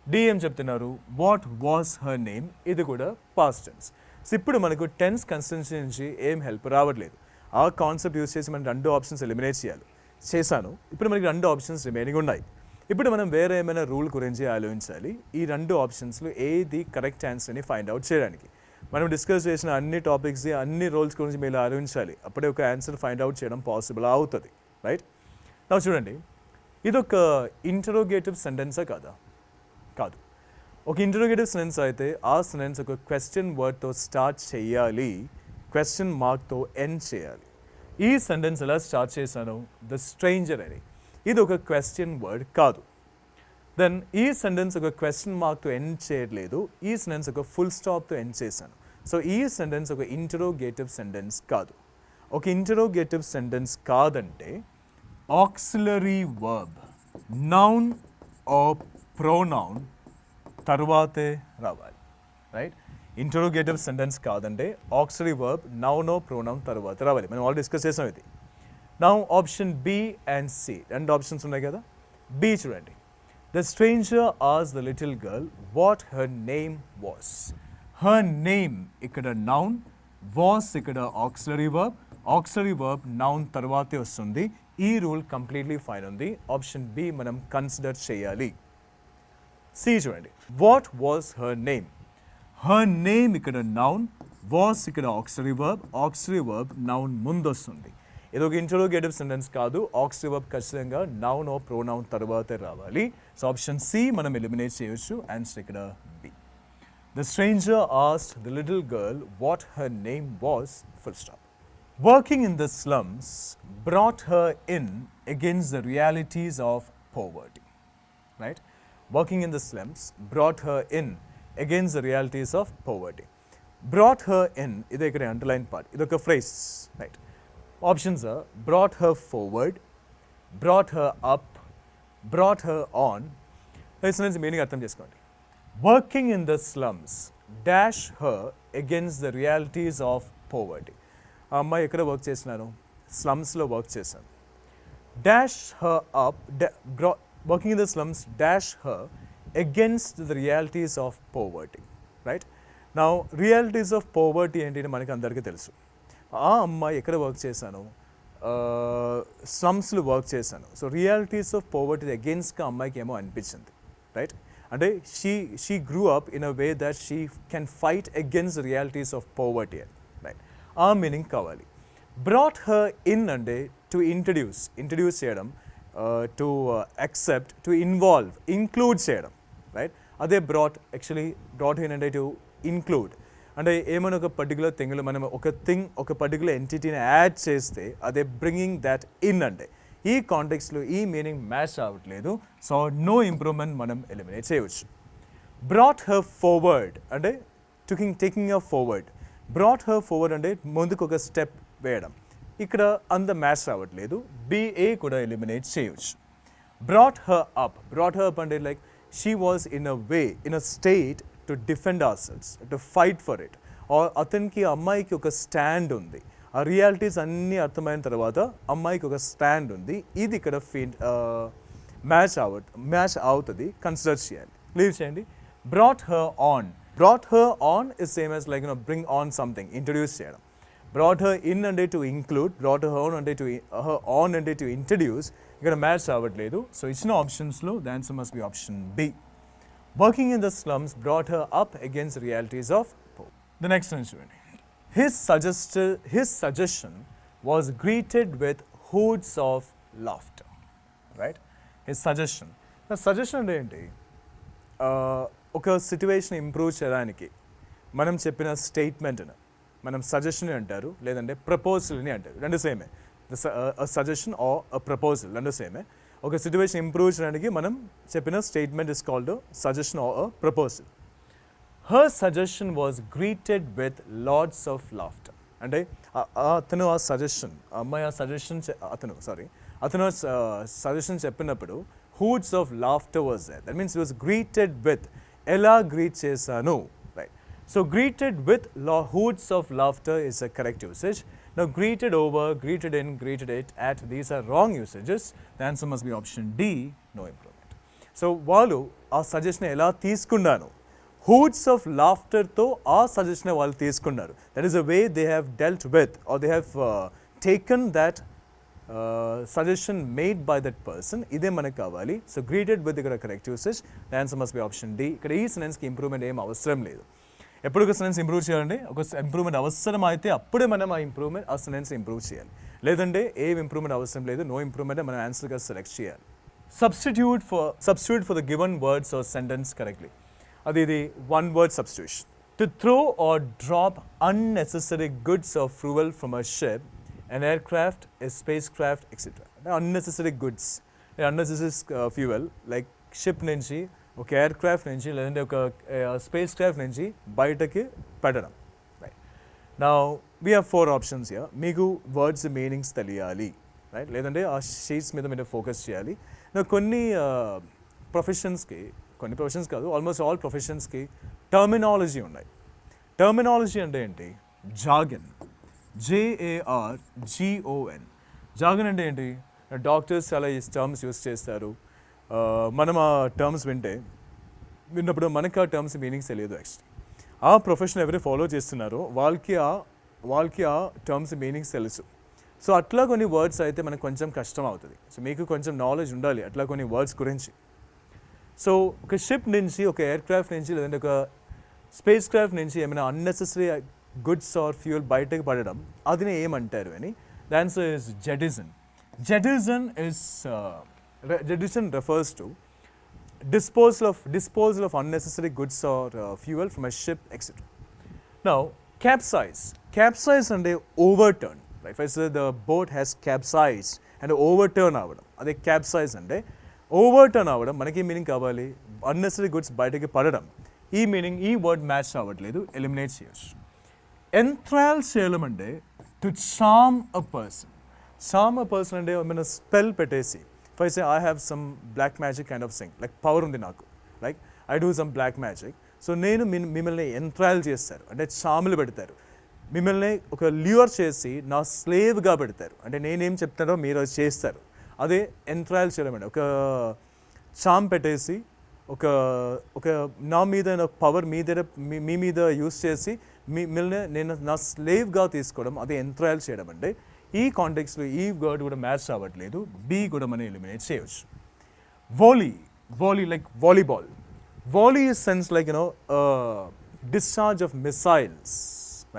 డి ఏం చెప్తున్నారు, వాట్ వాస్ హర్ నేమ్, ఇది కూడా పాస్ట్ టెన్స్. సో ఇప్పుడు మనకు టెన్స్ కన్సిస్టెన్సీ నుంచి ఏం హెల్ప్ రావట్లేదు. ఆ కాన్సెప్ట్ యూజ్ చేసి మనం రెండు ఆప్షన్స్ ఎలిమినేట్ చేశాను. ఇప్పుడు మనకి రెండు ఆప్షన్స్ రిమైనింగ్ ఉన్నాయి. ఇప్పుడు మనం వేరే ఏమైనా రూల్ గురించి ఆలోచించాలి, ఈ రెండు ఆప్షన్స్లో ఏది కరెక్ట్ ఆన్సర్ని ఫైండ్ అవుట్ చేయడానికి. మనం డిస్కస్ చేసిన అన్ని టాపిక్స్, అన్ని రోల్స్ గురించి మీరు ఆలోచించాలి, అప్పుడే ఒక ఆన్సర్ ఫైండ్ అవుట్ చేయడం పాసిబుల్ అవుతుంది, రైట్? నా చూడండి, ఇది ఒక ఇంటరోగేటివ్ సెంటెన్సా కాదా? కాదు. ఒక ఇంటరోగేటివ్ సెంటెన్స్ అయితే ఆ సెంటెన్స్ ఒక క్వశ్చన్ వర్డ్తో స్టార్ట్ చేయాలి, క్వశ్చన్ మార్క్తో ఎండ్ చేయాలి. ఈ సెంటెన్స్ ఎలా స్టార్ట్ చేశాను, ద స్ట్రేంజర్ అని, ఇది ఒక క్వశ్చన్ వర్డ్ కాదు. దెన్ ఈ సెంటెన్స్ ఒక క్వశ్చన్ మార్క్తో ఎండ్ చేయట్లేదు, ఈ సెంటెన్స్ ఒక ఫుల్ స్టాప్తో ఎండ్ చేశాను. సో ఈ సెంటెన్స్ ఒక ఇంటరోగేటివ్ సెంటెన్స్ కాదు. ఒక ఇంటరోగేటివ్ సెంటెన్స్ కాదంటే auxiliary verb, noun or pronoun తర్వాతే రావాలి, రైట్? ఇంటరోగేటివ్ సెంటెన్స్ కాదంటే auxiliary verb, noun or pronoun తర్వాత రావాలి. మనం ఆల్రెడీ డిస్కస్ చేసాం ఇది. Now option B and C రెండు ఆప్షన్స్ ఉన్నాయి కదా. బి చూడండి, the stranger asked the little girl what her name was. Her name ఇక్కడ నౌన్, వాస్ ఇక్కడ ఆక్సిలరీ వర్బ్, నౌన్ తర్వాతే వస్తుంది. ఈ రూల్ కంప్లీట్లీ ఫైన్ ఉంది. ఆప్షన్ బి మనం కన్సిడర్ చేయాలి. సి చూడండి, what was her name. her name ఇక్కడ noun, was ఇక్కడ auxiliary verb noun ముందు వస్తుంది. ఇది ఒక ఇంటరోగేటివ్ సెంటెన్స్ కాదు, ఆక్సిలరీ వర్బ్ ఖచ్చితంగా నౌన్ ఓ ప్రోనౌన్ తర్వాతే రావాలి. సో ఆప్షన్ సి మనం ఎలిమినేట్ చేయొచ్చు. ఆన్సర్ ఇక్కడ B. The stranger asked the little girl what her name was, full stop. Working in the slums brought her in against the realities of poverty. Right? Working in the slums brought her in against the realities of poverty. Brought her in, ఇది ఇక్కడ అండర్లైన్ పార్ట్, ఇది ఒక phrase. Right, options are brought her forward, brought her up, brought her on. Sentence meaning అర్థం చేసుకోండి. Working in the slums dash her against the realities of poverty. ఆ అమ్మాయి ఎక్కడ వర్క్ చేసినాను? స్లమ్స్లో వర్క్ చేశాను. Dash her up, working in the slums dash her against the realities of poverty. Right, now realities of poverty ఏంటి మనకి అందరికీ తెలుసు. ఆ అమ్మాయి ఎక్కడ వర్క్ చేశాను? స్లమ్స్లో వర్క్ చేశాను. సో రియాలిటీస్ ఆఫ్ పోవర్టీ అగెన్స్ట్గా అమ్మాయికి ఏమో అనిపించింది. రైట్, అంటే she grew up in a way that she can fight against realities of poverty. Right, ఆ మీనింగ్ కావాలి. బ్రాట్ హర్ ఇన్ అంటే టు ఇంట్రడ్యూస్ చేయడం, to accept, to involve, include చేయడం. రైట్, అదే బ్రాట్ ఇన్ అంటే టు ఇంక్లూడ్. అంటే ఏమైనా ఒక పర్టికులర్ థింగ్లో మనం ఒక పర్టికులర్ ఎంటిటీని యాడ్ చేస్తే అదే బ్రింగింగ్ దట్ ఇన్. అంటే ఈ కాంటెక్స్లో ఈ మీనింగ్ మ్యాచ్ అవ్వట్లేదు. సో నో ఇంప్రూవ్మెంట్ మనం ఎలిమినేట్ చేయవచ్చు. బ్రాట్ హర్ ఫార్వర్డ్ అంటే taking her forward. Brought her forward అంటే ముందుకు ఒక స్టెప్ వేయడం. ఇక్కడ అంత మ్యాచ్ రావట్లేదు. బిఏ కూడా ఎలిమినేట్ చేయవచ్చు. బ్రాట్ హర్ అప్ అంటే like she was in a state to defend our selves, to fight for it. అతనికి అమ్మాయికి ఒక స్టాండ్ ఉంది. ఆ రియాలిటీస్ అన్నీ అర్థమైన తర్వాత అమ్మాయికి ఒక స్టాండ్ ఉంది. ఇది ఇక్కడ మ్యాచ్ అవుతుంది, కన్సిడర్ చేయాలి. లీవ్ చేయండి. Brought her on is same as like bring on something, introduce చేయడం. Brought her in అంటే to include, brought her on అంటే to introduce. ఇక్కడ మ్యాచ్ అవ్వట్లేదు. సో ఇచ్చిన ఆప్షన్స్లో the answer must be option B. Working in the slums brought her up against realities of poverty. The next one చూడండి. His suggestion was greeted with hoods of laughter. Right? His suggestion అంటే ఏంటి? ఒక సిట్యువేషన్ ఇంప్రూవ్ చేయడానికి మనం చెప్పిన స్టేట్మెంట్ని మనం సజెషన్ అంటారు, లేదంటే ప్రపోజల్ని అంటారు. రెండు సేమే. సజెషన్ ఆర్ ప్రపోజల్ రెండు సేమే. ఒక సిట్యువేషన్ ఇంప్రూవ్ చేయడానికి మనం చెప్పిన statement is called suggestion or proposal. Her suggestion was greeted with loads of laughter. అంటే అతను సజెషన్ చెప్పినప్పుడు hoods of laughter was there. That means it was greeted with. ఎలా గ్రీట్ చేశాను? Right, so greeted with hoods of laughter is a correct usage. Now greeted over, greeted in, greeted it at, these are wrong usages. The answer must be option D, no improvement. So వాళ్ళు ఆ సజెషన్ ఎలా తీసుకున్నారు? hoods of laughterతో ఆ సజెషన్ వాళ్ళు తీసుకున్నారు. That is the way they have dealt with, or they have taken that suggestion made by that person. ఇదే మనకు కావాలి. సో గ్రీటెడ్ విత్ ఇక్కడ correct usage. The answer must be option D. ఇక్కడ ఈ సెంటెన్స్కి ఇంప్రూవ్మెంట్ ఏం అవసరం లేదు. ఎప్పుడు ఒక సెంటెన్స్ ఇంప్రూవ్ చేయాలంటే ఒక ఇంప్రూవ్మెంట్ అవసరం అయితే అప్పుడే మనం ఆ సెంటెన్స్ ఇంప్రూవ్ చేయాలి. లేదంటే ఏం ఇంప్రూవ్మెంట్ అవసరం లేదు, నో ఇంప్రూవ్మెంట్ మనం ఆన్సర్గా సెలెక్ట్ చేయాలి. Substitute for the given words or sentence correctly. ఇది one word substitution. To throw or drop unnecessary goods or fuel from a ship, an aircraft, a spacecraft, etc. Unnecessary goods, unnecessary fuel, like ship నుంచి ఒక ఎయిర్క్రాఫ్ట్ నుంచి లేదంటే ఒక స్పేస్ క్రాఫ్ట్ నుంచి బయటకి పెట్టడం. Right, now we have 4 options here. మీకు వర్డ్స్ మీనింగ్స్ తెలియాలి, రైట్, లేదంటే ఆ షీట్స్ మీద మీరు ఫోకస్ చేయాలి. కొన్ని ప్రొఫెషన్స్ కాదు, ఆల్మోస్ట్ ఆల్ ప్రొఫెషన్స్కి టర్మినాలజీ ఉన్నాయి. టర్మినాలజీ అంటే ఏంటి? Jargon, JARGON. జార్గన్ అంటే ఏంటి? డాక్టర్స్ చాలా ఈ టర్మ్స్ యూస్ చేస్తారు. మనం ఆ టర్మ్స్ విన్నప్పుడు మనకి ఆ టర్మ్స్ మీనింగ్స్ తెలియదు. యాక్చువల్లీ ఆ ప్రొఫెషన్ ఎవరు ఫాలో చేస్తున్నారో వాళ్ళకి ఆ టర్మ్స్ మీనింగ్స్ తెలుసు. సో అట్లా కొన్ని వర్డ్స్ అయితే మనకు కొంచెం కష్టం అవుతుంది. సో మీకు కొంచెం నాలెడ్జ్ ఉండాలి అట్లా కొన్ని వర్డ్స్ గురించి. సో ఒక షిప్ నుంచి, ఒక ఎయిర్క్రాఫ్ట్ నుంచి, లేదంటే ఒక స్పేస్ క్రాఫ్ట్ నుంచి ఏమైనా అన్నెసెసరీ గుడ్స్ ఆర్ ఫ్యూయల్ బయటకు పడడం అదిని ఏమంటారు అని the answer is jettison. Jettison refers to disposal of unnecessary goods or fuel from a ship, etc. Now, capsize and overturn. Right? If I say the boat has capsized and overturn avadam, ade capsize ante overturn avadam manaki meaning kavali unnecessary goods bayatiki padadam. ఈ మీనింగ్ ఈ వర్డ్ మ్యాచ్ అవ్వట్లేదు, ఎలిమినేట్ చేయొచ్చు. ఎంథ్రాల్ చేయడం అంటే టు చార్మ్ అ పర్సన్ అంటే ఏమైనా స్పెల్ పెట్టేసి, for say I have some black magic kind of thing, like power ఉంది నాకు, like I do some black magic. So నేను మిమ్మల్ని ఎంథ్రాల్ చేస్తారు అంటే చాములు పెడతారు, మిమ్మల్ని ఒక ల్యూర్ చేసి నా స్లేవ్గా పెడతారు, అంటే నేనేం చెప్తానో మీరు అది చేస్తారు. అదే ఎంథ్రాల్ చేయడం అంటే ఒక చామ్ పెట్టేసి ఒక నా మీద పవర్ మీ మీద యూస్ చేసి మిమ్మల్ని నేను నా స్లేవ్గా తీసుకోవడం, అదే ఎంథ్రాల్ చేయడం అంటే. ఈ కాంటెక్స్లో ఈ వర్డ్ కూడా మ్యాచ్ అవ్వట్లేదు, బి కూడా మనం ఎలిమినేట్ చేయవచ్చు. Volley like volleyball. Volley is sense like discharge of missiles,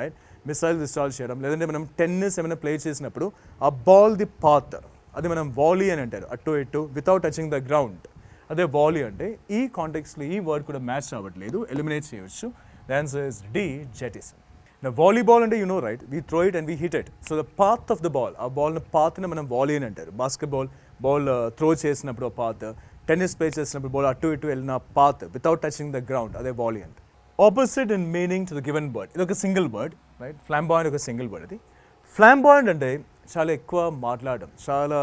right? Missile discharge చేయడం, లేదంటే మనం టెన్నిస్ ఏమైనా ప్లే చేసినప్పుడు ఆ బాల్ ది పాత్, అది మనం వాలీ అని అంటారు, అటు ఇటు వితౌట్ టచింగ్ ద గ్రౌండ్, అదే వాలీ అంటే. ఈ కాంటెక్స్లో ఈ వర్డ్ కూడా మ్యాచ్ అవ్వట్లేదు, ఎలిమినేట్ చేయవచ్చు. The answer is D, jettison. నా వాలీబాల్ అంటే right, we throw it and we hit it. So the path of the ball, ఆ బాల్ని పాత్ని మనం వాలీ అని అంటారు. బాస్కెట్బాల్ బాల్ త్రో చేసినప్పుడు ఆ పాత్, టెన్నిస్ ప్లే చేసినప్పుడు బాల్ అటు ఇటు వెళ్ళిన path without touching the ground, అదే వాలీ అంటే. Opposite in meaning to the given word, ఇది ఒక సింగిల్ వర్డ్, రైట్? ఫ్లాంబాయింట్ ఒక సింగిల్ వర్డ్. ఇది ఫ్లాంబాయింట్ అంటే చాలా ఎక్కువ మాట్లాడడం, చాలా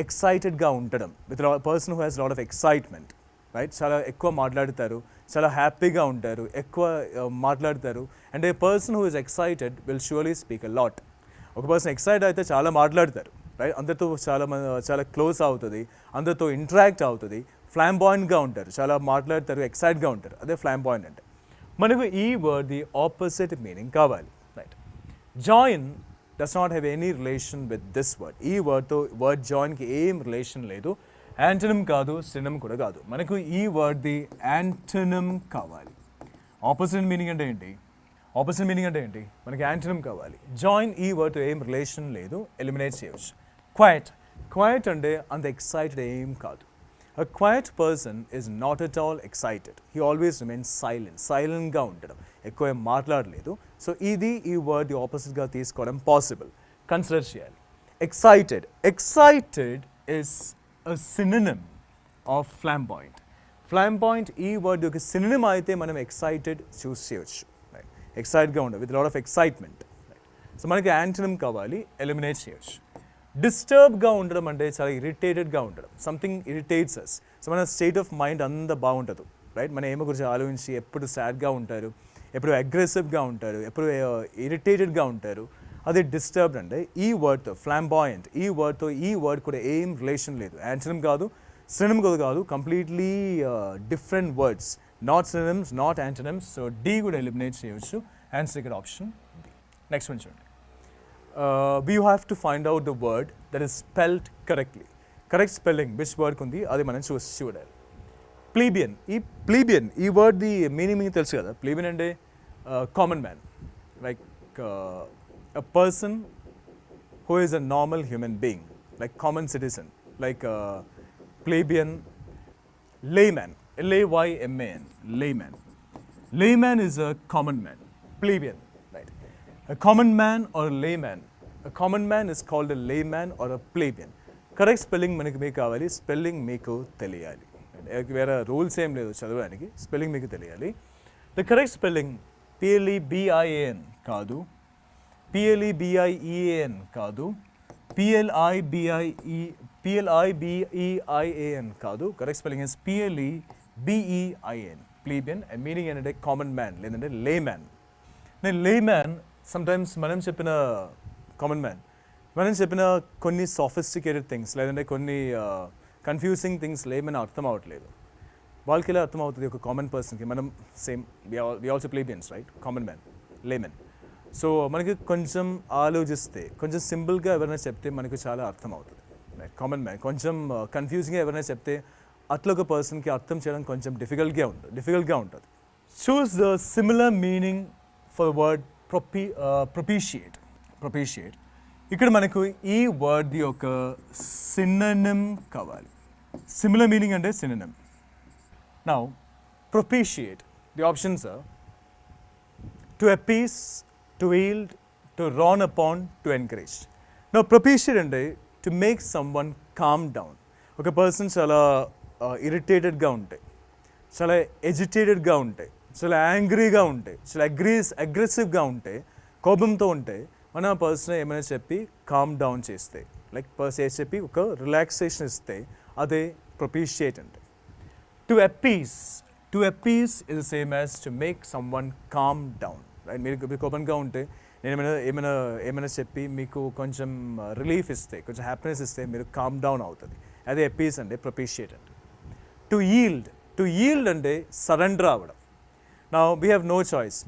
ఎక్సైటెడ్గా ఉండడం, with person who has lot of excitement, right? చాలా ఎక్కువ మాట్లాడతారు, చాలా హ్యాపీగా ఉంటారు, ఎక్కువ మాట్లాడతారు. And A person who is excited will surely speak a lot. ఒక పర్సన్ ఎక్సైట్ అయితే చాలా మాట్లాడతారు, రైట్? అందరితో చాలా క్లోజ్ అవుతుంది, అందరితో ఇంటరాక్ట్ అవుతుంది, ఫ్లాంబాయింట్గా ఉంటారు, చాలా మాట్లాడతారు, ఎక్సైట్గా ఉంటారు, అదే ఫ్లాంబాయింట్ అంటే. మనకు ఈ వర్డ్ ది ఆపోజిట్ మీనింగ్ కావాలి, right? Join does not have any relation with this word. ఈ వర్డ్ జాయిన్కి ఏం రిలేషన్ లేదు, యాంటోనిమ్ కాదు, సినమ్ కూడా కాదు. మనకు ఈ వర్డ్ ది యాంటోనిమ్ కావాలి. ఆపోజిట్ మీనింగ్ అంటే ఏంటి? మనకి యాంటోనిమ్ కావాలి. జాయిన్ ఈ వర్డ్తో ఏం రిలేషన్ లేదు, ఎలిమినేట్ చేయవచ్చు. క్వైట్ అంటే అంత ఎక్సైటెడ్ ఏం కాదు. A quiet person is not at all excited. He always remains silentగా ఉండడం, ఎక్కువ మాట్లాడలేదు. సో ఇది ఈ వర్డ్ ఆపోజిట్గా తీసుకోవడం పాసిబుల్, కన్సిడర్ చేయాలి. Excited is a synonym of flamboyant. ఈ వర్డ్ యొక్క సినోనిమ్ అయితే మనం ఎక్సైటెడ్ చూస్ చేయవచ్చు, రైట్? ఎక్సైట్గా ఉండదు, with lot of excitement, right? So మనకి యాంటోనిమ్ కావాలి, ఎలిమినేట్ చేయవచ్చు. డిస్టర్బ్గా ఉండడం అంటే చాలా ఇరిటేటెడ్గా ఉండడం, సంథింగ్ ఇరిటేట్స్ అస్. సో మన స్టేట్ ఆఫ్ మైండ్ అంతా బాగుంటుంది, రైట్? మన ఏమో గురించి ఆలోచించి ఎప్పుడు సాడ్గా ఉంటారు, ఎప్పుడు అగ్రెసివ్గా ఉంటారు, ఎప్పుడు ఇరిటేటెడ్గా ఉంటారు, అది డిస్టర్బ్డ్ అంటే. ఈ వర్డ్తో ఫ్లాంబాయింట్, ఈ వర్డ్ కూడా ఏం రిలేషన్ లేదు, యాంటోనిమ్ కాదు, సినోనిమ్ కూడా కాదు, completely different words, not synonyms, not antonyms. So D కూడా ఎలిమినేట్ చేయవచ్చు. ఆన్సర్ ఇక్కడ ఆప్షన్ డి. నెక్స్ట్ వన్ చూడండి. We have to find out the word that is spelled correctly. Correct spelling which word kundi adi మనం చూడాలి. Plebeian ఈ వర్డ్ ది మీనింగ్ తెలుసు కదా. Plebeian అంటే common man, like a person who is a normal human being, like common citizen, like plebeian. Layman, Layman. Layman is a common man. Plebeian, right? A common man or a layman. A common man is called a layman or a plebeian. Correct spelling మనకి మీకు కావాలి, స్పెల్లింగ్ మీకు తెలియాలి. వేరే రూల్స్ ఏం లేదు చదవడానికి, స్పెల్లింగ్ మీకు తెలియాలి. ద కరెక్ట్ స్పెల్లింగ్ PLEBIAN కాదు, PLEBIEAN కాదు, PLIBEIAN కాదు. Correct spelling is PLEBEIN. Plebeian and meaning ఏంటంటే కామన్ మ్యాన్ లేదంటే లేమ్యాన్. నేను లేమ్యాన్ సమ్టైమ్స్ మనం చెప్పిన కామన్ మ్యాన్, మనం చెప్పిన కొన్ని సాఫిస్టికేటెడ్ థింగ్స్ లేదంటే కొన్ని కన్ఫ్యూజింగ్ థింగ్స్ లేమని అర్థం అవ్వట్లేదు. వాళ్ళకి ఎలా అర్థం అవుతుంది ఒక కామన్ పర్సన్కి? మనం same we also plebeians, right? Common man, layman. సో మనకి కొంచెం ఆలోచిస్తే, కొంచెం సింపుల్గా ఎవరైనా చెప్తే మనకు చాలా అర్థం అవుతుంది, రైట్? Common man. కొంచెం కన్ఫ్యూజింగ్గా ఎవరైనా చెప్తే అట్లా ఒక పర్సన్కి అర్థం చేయడం కొంచెం డిఫికల్ట్గా ఉంటుంది. choose the similar meaning for the word propitiate. Propitiate. ఇక్కడ మనకు ఈ వర్డ్ యొక్క సినోనిమ్ కావాలి. సిమిలర్ మీనింగ్ అంటే synonym. Now, propitiate. The options are to appease, to yield, to wrong upon, to encourage. Now, propitiate అంటే to make someone calm down. ఒక పర్సన్ చాలా ఇరిటేటెడ్గా ఉంటాయి, చాలా ఎజిటేటెడ్గా ఉంటాయి, చాలా యాంగ్రీగా ఉంటాయి, చాలా అగ్రెసివ్గా ఉంటాయి, కోపంతో ఉంటాయి. మనం ఆ పర్సన్ ఏమైనా చెప్పి కామ్ డౌన్ చేస్తే, లైక్ పర్సన్ చెప్పి ఒక రిలాక్సేషన్ ఇస్తే అదే propitiate అంటే. To appease is the same as to make someone calm down. Right? మీరు కోపంగా ఉంటే నేను ఏమైనా చెప్పి మీకు కొంచెం రిలీఫ్ ఇస్తే, కొంచెం హ్యాపీనెస్ ఇస్తే మీరు కామ్ డౌన్ అవుతుంది. అదే appease అంటే propitiate అంటే. To yield అంటే సరెండర్ అవ్వడం. Now we have no choice.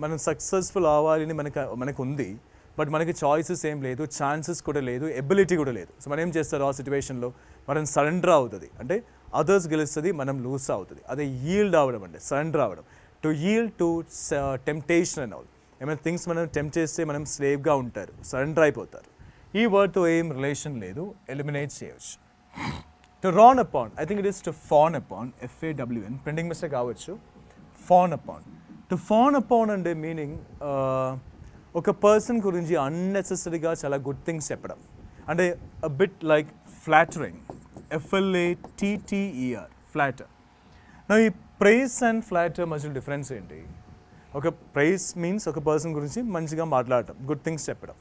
మనం సక్సెస్ఫుల్ అవ్వాలని మనకు ఉంది, బట్ మనకి చాయిసెస్ ఏం లేదు, ఛాన్సెస్ కూడా లేదు, ఎబిలిటీ కూడా లేదు. సో మనం ఏం చేస్తారు ఆ సిచ్యువేషన్లో? మనం సరెండర్ అవుతుంది, అంటే అదర్స్ గెలుస్తుంది, మనం లూజ్ అవుతుంది. అదే ఈల్డ్ అవ్వడం అంటే సరెండర్ అవ్వడం. To yield to temptation and all. ఏమైనా థింగ్స్ మనం టెంప్ట్ చేస్తే మనం స్లేవ్గా ఉంటారు, సరెండర్ అయిపోతారు. ఈ వర్డ్తో ఏం రిలేషన్ లేదు, ఎలిమినేట్ చేయవచ్చు. To rawn upon, I think it is to fawn upon, FAWN, printing mistake కావచ్చు. Fawn upon. To fawn upon అంటే మీనింగ్ ఒక పర్సన్ గురించి అన్నెసెసరీగా చాలా గుడ్ థింగ్స్ చెప్పడం, అంటే a bit like flattering, FLATTER, flatter. నా ఈ ప్రైజ్ అండ్ ఫ్లాటర్ మధ్య డిఫరెన్స్ ఏంటి? ఒక ప్రైజ్ మీన్స్ ఒక పర్సన్ గురించి మంచిగా మాట్లాడటం, గుడ్ థింగ్స్ చెప్పడం.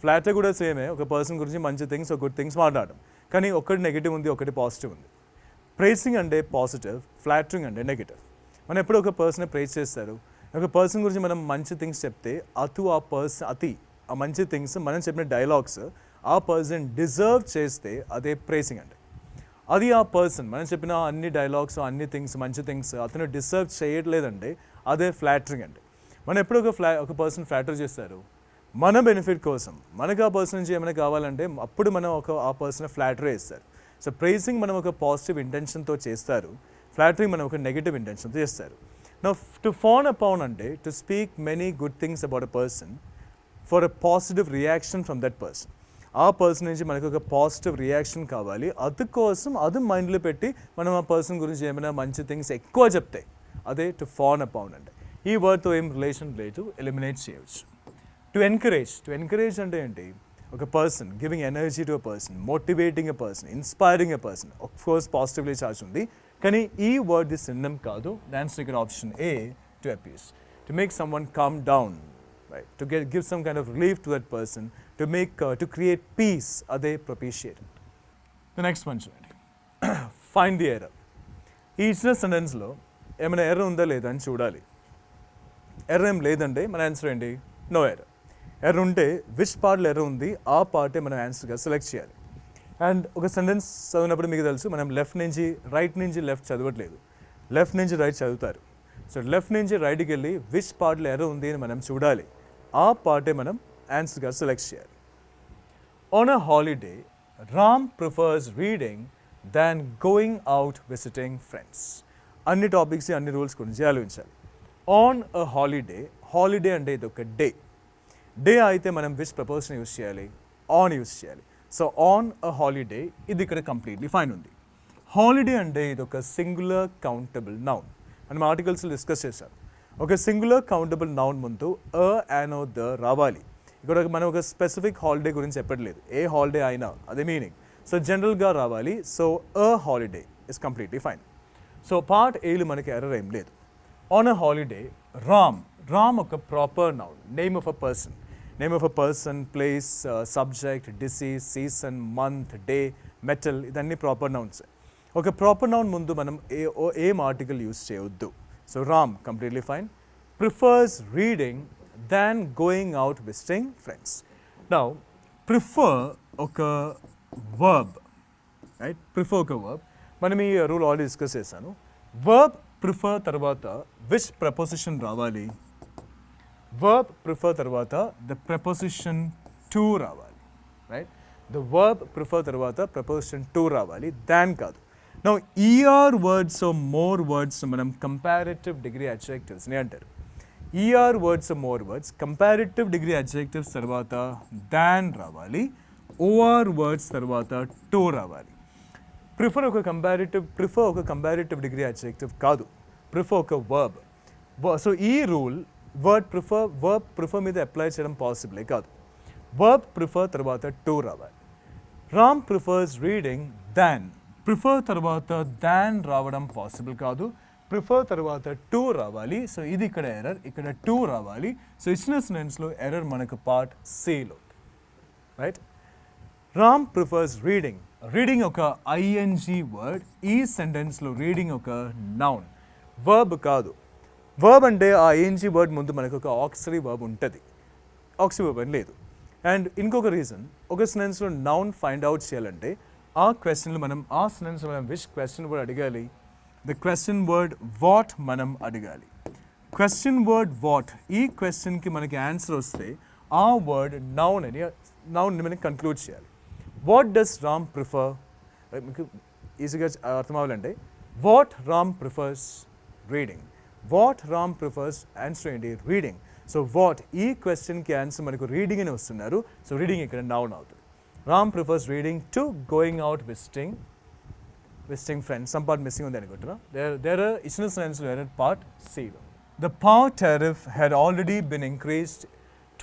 ఫ్లాటర్ కూడా సేమే, ఒక పర్సన్ గురించి మంచి థింగ్స్, గుడ్ థింగ్స్ మాట్లాడటం. కానీ ఒకటి నెగిటివ్ ఉంది, ఒకటి పాజిటివ్ ఉంది. ప్రైజింగ్ అంటే పాజిటివ్, ఫ్లాటరింగ్ అంటే నెగిటివ్. మనం ఎప్పుడు ఒక పర్సన్ ప్రైజ్ చేస్తారు, ఒక పర్సన్ గురించి మనం మంచి థింగ్స్ చెప్తే ఆ మంచి థింగ్స్ మనం చెప్పిన డైలాగ్స్ ఆ పర్సన్ డిజర్వ్ చేస్తే అదే ప్రైజింగ్ అంటే. అది ఆ పర్సన్ మనం చెప్పిన అన్ని డైలాగ్స్, అన్ని థింగ్స్, మంచి థింగ్స్ అతను డిజర్వ్ చేయట్లేదంటే అదే ఫ్లాటరింగ్ అంటే. మనం ఎప్పుడు ఒక పర్సన్ ఫ్లాటర్ చేస్తారు మన బెనిఫిట్ కోసం, మనకు ఆ పర్సన్ నుంచి ఏమైనా కావాలంటే అప్పుడు మనం ఆ పర్సన్ ఫ్లాటర్ చేస్తారు. సో ప్రైజింగ్ మనం ఒక పాజిటివ్ ఇంటెన్షన్తో చేస్తారు, ఫ్లాటరింగ్ మనం ఒక నెగిటివ్ ఇంటెన్షన్తో చేస్తారు. Now, to fawn upon ante to speak many good things about a person for a positive reaction from that person. ఆ పర్సన్ నుంచి మనకు ఒక పాజిటివ్ రియాక్షన్ కావాలి, అందుకోసం అది మైండ్లో పెట్టి మనం ఆ పర్సన్ గురించి ఏమైనా మంచి థింగ్స్ ఎక్కువ చెప్తే అదే టు ఫాన్ అపాన్ అంటే. ఈ వర్డ్తో ఏం రిలేషన్ లేదు, ఎలిమినేట్ చేయవచ్చు. టు ఎంకరేజ్ అంటే ఏంటి? ఒక person giving energy to a person, motivating a person, inspiring a person. Of course positively charge ఉంది, కానీ ఈ వర్డ్ ది సినోనిమ్ కాదు. ఆన్సర్ ఇక్కడ option A, to appease. To make someone calm down, right, to give some kind of relief to that person, to create peace, అదే propitiate. ద నెక్స్ట్ వన్ చూడండి, ఫైండ్ ది ఎర్రర్. ఈ ఇచ్చిన సెంటెన్స్లో ఏమైనా ఎర్రర్ ఉందా లేదా అని చూడాలి. ఎర్రర్ ఏం లేదంటే మన ఆన్సర్ ఏంటి? No error. ఎర్రర్ ఉంటే విచ్ పార్ట్లో ఎర్రర్ ఉంది ఆ పార్టే మనం ఆన్సర్గా సెలెక్ట్ చేయాలి. అండ్ ఒక సెంటెన్స్ చదివినప్పుడు మీకు తెలుసు, మనం రైట్ నుంచి లెఫ్ట్ చదవట్లేదు, లెఫ్ట్ నుంచి రైట్ చదువుతారు. సో లెఫ్ట్ నుంచి రైట్కి వెళ్ళి విచ్ పార్ట్లో ఎర్రర్ ఉంది అని మనం చూడాలి, ఆ పార్టే మనం ఆన్సర్గా సెలెక్ట్ చేయాలి. On a holiday Ram prefers reading than going out visiting friends. అన్ని టాపిక్స్, అన్ని రూల్స్ గురించి ఆలోచించాలి. ఆన్ అ హాలిడే అంటే ఇది ఒక డే అయితే మనం విచ్ ప్రపోజన్ యూస్ చేయాలి? ఆన్ యూస్ చేయాలి. సో ఆన్ అ హాలిడే ఇది ఇక్కడ కంప్లీట్లీ ఫైన్ ఉంది. హాలిడే అంటే ఇది ఒక సింగులర్ కౌంటబుల్ నౌన్. మనం ఆర్టికల్స్లో డిస్కస్ చేశాం. ఒక సింగులర్ కౌంటబుల్ నౌన్ ముందు యానో ద రావాలి. ఇక్కడ మనం ఒక స్పెసిఫిక్ హాలిడే గురించి చెప్పట్లేదు, ఏ హాలిడే అయినా అదే మీనింగ్. సో జనరల్గా రావాలి. So a holiday is completely fine. So part ఏలు మనకి ఎర్రర్ ఏం లేదు. ఆన్ అ హాలిడే రామ్ ఒక proper noun, name of a person, place, subject, disease, season, month, day, metal, ఇదన్నీ ప్రాపర్ నౌన్స్. ఒక ప్రాపర్ నౌన్ ముందు మనం ఏం ఆర్టికల్ యూస్ చేయవద్దు. So Ram completely fine. Prefers reading దాన్ going out visiting friends. Now prefer ఒక వర్బ్, రైట్, ప్రిఫర్ ఒక వర్బ్. మనం ఈ రూల్ ఆల్రెడీ డిస్కస్ చేశాను. వర్బ్ ప్రిఫర్ తర్వాత విచ్ ప్రపోజిషన్ రావాలి? వర్బ్ ప్రిఫర్ తర్వాత ద ప్రపోజిషన్ టు రావాలి, రైట్. ద వర్బ్ ప్రిఫర్ తర్వాత ప్రపోజిషన్ టు రావాలి, దాన్ కాదు. Now, ER words or more words మనం comparative degree adjectives ని అంటారు. ER words or more words comparative degree adjectives తర్వాత than రావాలి. OR words తర్వాత to రావాలి. ప్రిఫర్ ఒక కంపారిటివ్ డిగ్రీ అడ్జెక్టివ్ కాదు, ప్రిఫర్ ఒక వర్బ్. సో ఈ రూల్ వర్బ్ ప్రిఫర్ మీద అప్లై చేయడం పాసిబులే కాదు. వర్బ్ ప్రిఫర్ తర్వాత టు రావాలి. రామ్ ప్రిఫర్స్ రీడింగ్ దాన్, ప్రిఫర్ తర్వాత దాన్ రావడం పాసిబుల్ కాదు, ప్రిఫర్ తర్వాత టు రావాలి. సో ఇది ఇక్కడ ఎర్రర్, ఇక్కడ టు రావాలి. సో ఇచ్చిన సెంటెన్స్లో ఎర్రర్ మనకు పార్ట్ సిలో, right. Ram prefers reading, reading ఒక ఐఎన్జీ వర్డ్, ఈ సెంటెన్స్లో రీడింగ్ ఒక నౌన్, వర్బ్ కాదు. వర్బ్ అంటే ఆ ఐఎన్జీ వర్డ్ ముందు మనకు ఒక ఆక్సిలరీ వర్బ్ ఉంటుంది, ఆక్సిలరీ వర్బ్ అని లేదు. అండ్ ఇంకొక రీజన్, ఒక సెంటెన్స్లో నౌన్ ఫైండ్ అవుట్ చేయాలంటే ఆ సెంటెన్స్లో మనం విచ్ క్వశ్చన్ వర్డ్ అడగాలి, ద క్వశ్చన్ వర్డ్ వాట్ మనం అడగాలి. క్వశ్చన్ వర్డ్ వాట్, ఈ క్వశ్చన్కి మనకి ఆన్సర్ వస్తే ఆ వర్డ్ నౌన్ మనం కన్క్లూడ్ చేయాలి. వాట్ డస్ రామ్ ప్రిఫర్, మీకు ఈజీగా అర్థం అవ్వాలంటే what Ram prefers reading, what Ram prefers answer ఏంటి రీడింగ్. సో వాట్, ఈ క్వశ్చన్కి ఆన్సర్ మనకు రీడింగ్ అని వస్తున్నారు. సో రీడింగ్ ఇక్కడ నౌన్ అవుతుంది. Ram prefers reading to going out visiting friends. Some part missing ఉంది అనుకుంటున్నా. దేర్ ఇచ్చిన సెంటెన్స్లో పార్ట్ సిలో. The power tariff had already been increased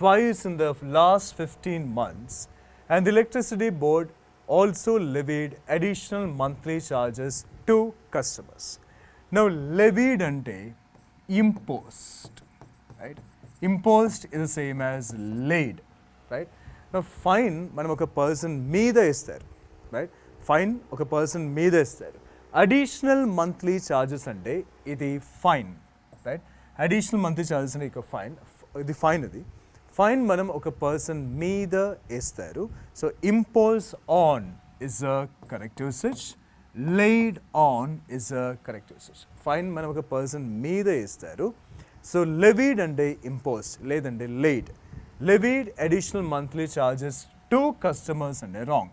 twice in the last 15 months. And the electricity board also levied additional monthly charges to customers. Now, levied ante imposed, right? Imposed is the same as laid, right? Now, fine manam oka person meeda istaru, right? Fine oka person meeda istaru. Additional monthly charges ante idi fine, right? Additional monthly charges ante oka fine, idi fine idi. Fine మనం ఒక పర్సన్ మీద వేస్తారు. So impose on is a correct usage, laid on is a correct usage. Fine మనం ఒక పర్సన్ మీద వేస్తారు. సో levied అంటే imposed, లేదంటే laid. Levied additional monthly charges to customers అంటే wrong.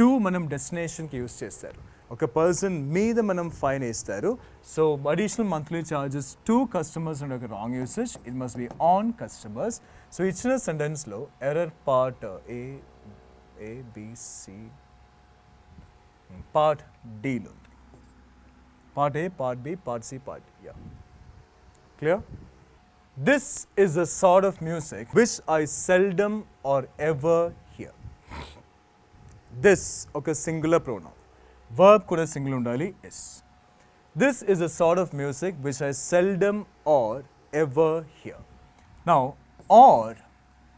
To మనం డెస్టినేషన్కి యూస్ చేస్తారు. ఒక పర్సన్ మీద మనం ఫైన్ వేస్తారు. So additional monthly charges to customers అంటే ఒక wrong usage. It must be on customers. So ఇచ్చిన సెంటెన్స్లో ఎర్రర్ పార్ట్ ఏబిసి పార్ట్ డీలో ఉంది. Part A, part B, part C, part D. Yeah, clear? This is a sort of music which I seldom or ever hear. This ఒక singular pronoun. Verb కూడా single ఉండాలి, is. This is a sort of music which I seldom or ever hear. Now, or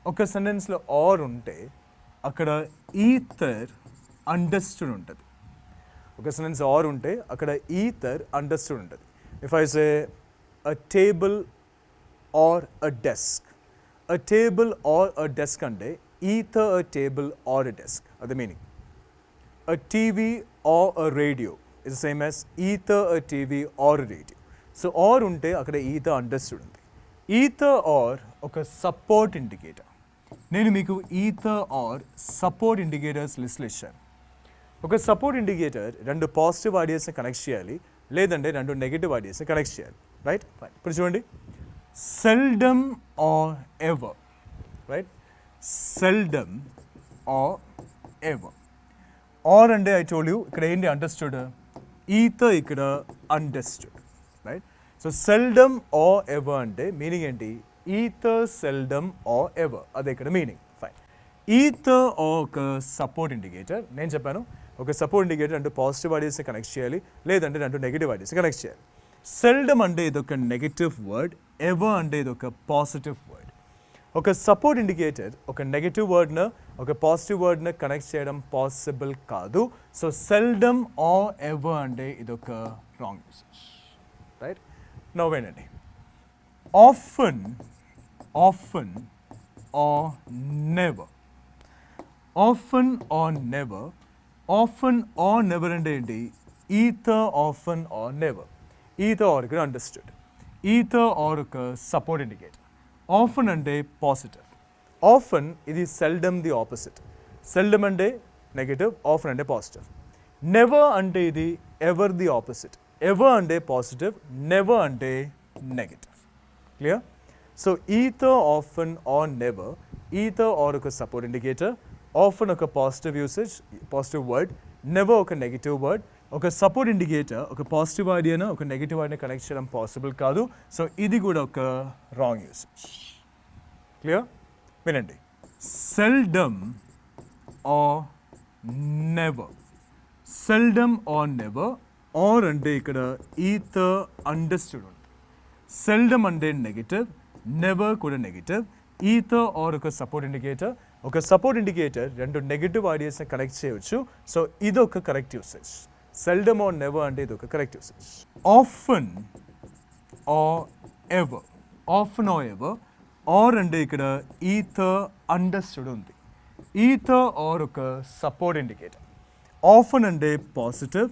ఒక సెంటెన్స్లో or ఉంటే అక్కడ ఈథర్ అండర్స్టూడ్ ఉంటుంది. ఒక సెంటెన్స్ or ఉంటే అక్కడ ఈథర్ అండర్స్టూడ్ ఉంటుంది. If I say a table or a desk. A table or a desk ante either a table or a desk. That's the meaning. A TV or a radio is the same as either a TV or a radio. So or unte akkada either understood undi. Either or oka support indicator. Nenu meeku either or support indicators list lo ichchanu. Oka support indicator rendu positive ideas ni connect cheyali ledante rendu negative ideas ni connect cheyali. Right? Fine. Ippudu chudandi. Seldom or ever, right? Seldom or ever. Or ante I told you ikkada endi understood, either ikkada understood, right? So seldom or ever ante meaning enti either seldom or ever, ade ikkada meaning. Fine. Either or oka support indicator nenu cheppanu, oka support indicator ante positive ideas ni connect cheyali ledante rendu negative ideas ni connect cheyali. Seldom అంటే ఇది ఒక నెగటివ్ వర్డ్, ఎవర్ అంటే ఇది ఒక పాజిటివ్ వర్డ్. ఒక సపోర్ట్ ఇండికేటర్ ఒక నెగటివ్ వర్డ్ను ఒక పాజిటివ్ వర్డ్ను కనెక్ట్ చేయడం పాసిబుల్ కాదు. సో సెల్డమ్ ఆర్ ఎవర్ అంటే ఇది ఒక రాంగ్ యూసేజ్, రైట్? నౌ వినండి. Often, often or never. Often or never. Often or never అంటే ఏంటి? Either, often or never. Either or ఇక్కడ understood. Either or ఒక support indicator. Often అంటే positive. Often ఇది seldom the opposite. Seldom అంటే negative, often అంటే positive. Never అంటే ఇది ఎవర్ ది ఆపోజిట్. ఎవర్ అంటే పాజిటివ్, నెవర్ అంటే negative. Clear? So either, often or never. Either or ఒక సపోర్ట్ ఇండికేటర్, ఆఫన్ ఒక positive usage, positive word, never ఒక నెగిటివ్ వర్డ్. ఒక సపోర్ట్ ఇండికేటర్ ఒక పాజిటివ్ ఐడియాను ఒక నెగిటివ్ ఐడియా కనెక్ట్ చేయడం పాసిబుల్ కాదు. సో ఇది కూడా ఒక రాంగ్ యూసేజ్. క్లియర్? వినండి. Seldom or never. Seldom or never. Or అంటే ఇక్కడ ఈథర్ అండర్స్టూడ్ ఉంది. సెల్డమ్ అంటే నెగిటివ్, నెవర్ కూడా నెగిటివ్. ఈథర్ ఆర్ ఒక సపోర్ట్ ఇండికేటర్. ఒక సపోర్ట్ ఇండికేటర్ రెండు నెగిటివ్ ఐడియాస్ని కనెక్ట్ చేయవచ్చు. సో ఇది ఒక correct usage. Seldom or never అంటే ఇది ఒక correct usage. Often or ever. Often or ever. Or అంటే ఇక్కడ ఈథర్ అండర్స్టూడ్ ఉంది. ఈథర్ ఆర్ ఒక సపోర్ట్ ఇండికేటర్. ఆఫన్ అంటే పాజిటివ్,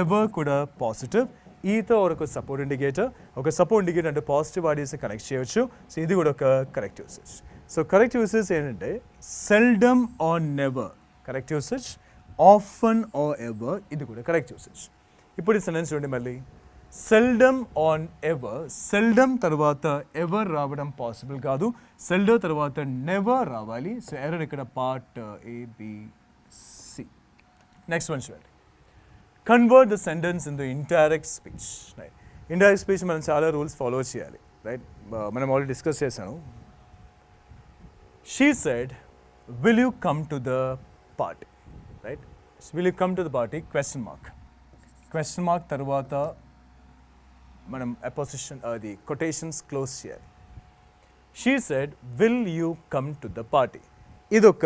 ఎవర్ కూడా పాజిటివ్. ఈథర్ ఆర్ ఒక సపోర్ట్ ఇండికేటర్. ఒక సపోర్ట్ ఇండికేటర్ అంటే పాజిటివ్ ఐడియాస్ కనెక్ట్ చేయవచ్చు. సో ఇది కూడా ఒక correct usage. So correct usage ఏంటంటే seldom or never correct usage, often or ever ఇది కూడా కరెక్ట్ యూసేజ్. ఇప్పుడు ఈ సెంటెన్స్ చూడండి మళ్ళీ. Seldom on ever. సెల్డమ్ తర్వాత ఎవర్ రావడం పాసిబుల్ కాదు. సెల్డమ్ తర్వాత నెవర్ రావాలి. సో ఎర్రర్ ఇక్కడ పార్ట్ ABC. నెక్స్ట్ వన్ చూడండి. Convert the sentence in the indirect speech. Right, indirect speech మనం చాలా రూల్స్ ఫాలో చేయాలి. రైట్, మనం ఆల్రెడీ డిస్కస్ చేశాను. She said will you come to the party. Right, will you come to the party question mark. Question mark తర్వాత మనం అపోజిషన్ అది కొటేషన్స్ క్లోజ్ చేయాలి. She said will you come to the party. ఇది ఒక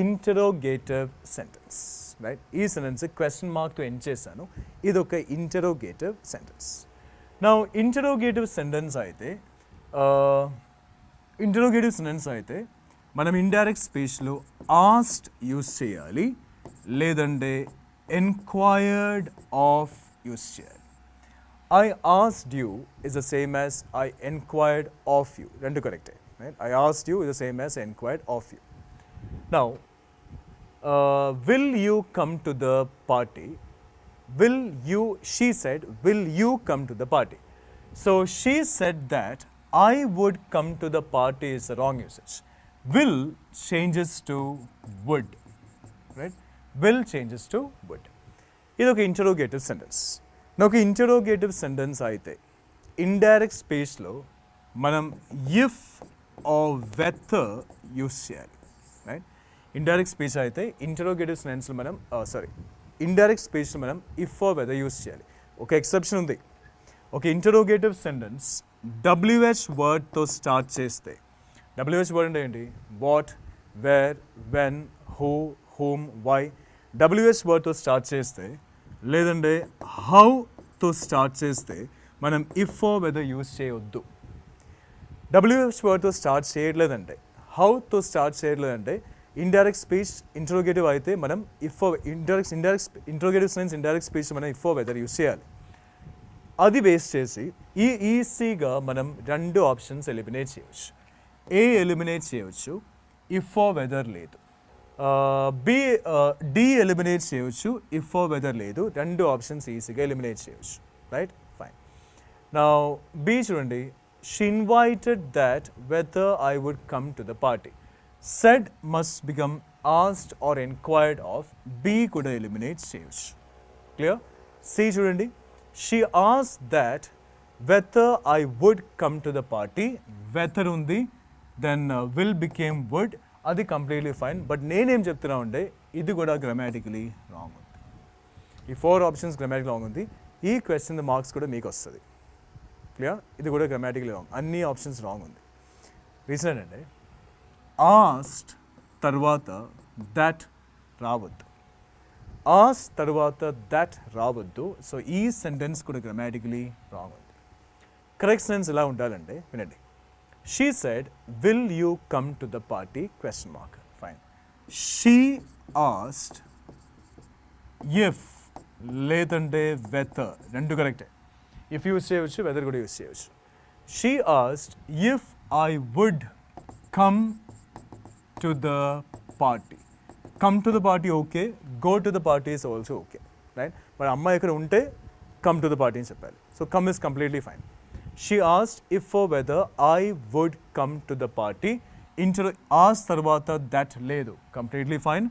ఇంటరోగేటివ్ సెంటెన్స్. రైట్, ఈ సెంటెన్స్ క్వశ్చన్ మార్క్తో ఎండ్ చేశాను. ఇది ఒక ఇంటరోగేటివ్ సెంటెన్స్. నా ఇంటరోగేటివ్ సెంటెన్స్ అయితే మనం ఇండైరెక్ట్ స్పీచ్లో ఆస్క్డ్ యూస్ చేయాలి, లేదంటే ఎన్క్వైర్డ్ ఆఫ్ యూస్ చేయాలి. I asked you is the same as I enquired of you. రెండు కరెక్టే. Right, I asked you is the same as enquired of you. Now will you come to the party? Will you, she said, will you come to the party? So she said that I would come to the party is the wrong usage. Will changes to would. Right? Will changes to would. ఇది ఒక ఇంటరోగేటివ్ సెంటెన్స్. నాకు ఇంటరోగేటివ్ సెంటెన్స్ అయితే ఇండైరెక్ట్ స్పేస్లో మనం ఇఫ్ ఆర్ వెదర్ యూస్ చేయాలి. రైట్, ఇండైరెక్ట్ స్పీచ్ అయితే ఇంటరోగేటివ్ సెంటెన్స్లో మనం ఇండైరెక్ట్ స్పీచ్లో మనం ఇఫ్ ఆర్ వెదర్ యూస్ చేయాలి. ఒక ఎక్సెప్షన్ ఉంది. ఒక ఇంటరోగేటివ్ సెంటెన్స్ WH వర్డ్తో స్టార్ట్ చేస్తే, WH వర్డ్ అంటే ఏంటి? What, where, when, who, whom, why. WH వర్డ్తో స్టార్ట్ చేస్తే, లేదంటే హౌతో స్టార్ట్ చేస్తే మనం ఇఫ్ ఆర్ వెదర్ యూస్ చేయొద్దు. WH వర్డ్తో స్టార్ట్ చేయట్లేదంటే, హౌతో స్టార్ట్ చేయట్లేదంటే ఇండైరెక్ట్ స్పీచ్ ఇంటరోగేటివ్ అయితే మనం if interrogative sense indirect speech మనం ఇఫ్ వెదర్ యూస్ చేయాలి. అది బేస్ చేసి ఈజీగా మనం రెండు ఆప్షన్స్ ఎలిమినేట్ చేయవచ్చు. ఏ ఎలిమినేట్ చేయవచ్చు, ఇఫ్ వెదర్ లేదు. డి ఎలిమినేట్ చేయవచ్చు, ఇఫ్ వెదర్ లేదు. రెండు ఆప్షన్స్ ఈజీగా ఎలిమినేట్ చేయవచ్చు. Right, fine. నౌ బి చూడండి. She invited that whether I would come to the party. said must become asked or inquired of. B could eliminate చేయవచ్చు. Clear? C చూడండి. She asked that whether I would come to the party. Whether ఉంది, then will became would. అది కంప్లీట్లీ ఫైన్. బట్ నేనేం చెప్తున్నా ఉంటే ఇది కూడా గ్రామాటికలీ రాంగ్ ఉంది. ఈ 4 ఆప్షన్స్ గ్రామాటికల్ రాంగ్ ఉంది. ఈ క్వశ్చన్ మార్క్స్ కూడా మీకు వస్తుంది. క్లియర్? ఇది కూడా గ్రామాటికలీ రాంగ్. అన్ని ఆప్షన్స్ రాంగ్ ఉంది. రీజన్ ఏంటంటే ఆస్క్డ్ తర్వాత దట్ రావద్దు. ఆస్క్ తర్వాత దట్ రావద్దు. సో ఈ సెంటెన్స్ కూడా గ్రామాటికలీ రాంగ్ ఉంది. కరెక్ట్ సెంటెన్స్ ఎలా ఉండాలంటే వినండి. She said will you come to the party question mark. Fine. She asked if లేదంటే వెదర్ రెండు కరెక్టే. ఇఫ్ యూస్ చేయవచ్చు, వెదర్ కూడా యూస్ చేయవచ్చు. She asked if I would come to the party. Come to the party okay, go to the party is also okay. Right. మరి అమ్మాయి ఇక్కడ ఉంటే కమ్ టు ద పార్టీ అని చెప్పాలి. So come is completely fine. She asked if for whether I would come to the party. As తర్వాత దట్ లేదు, completely fine.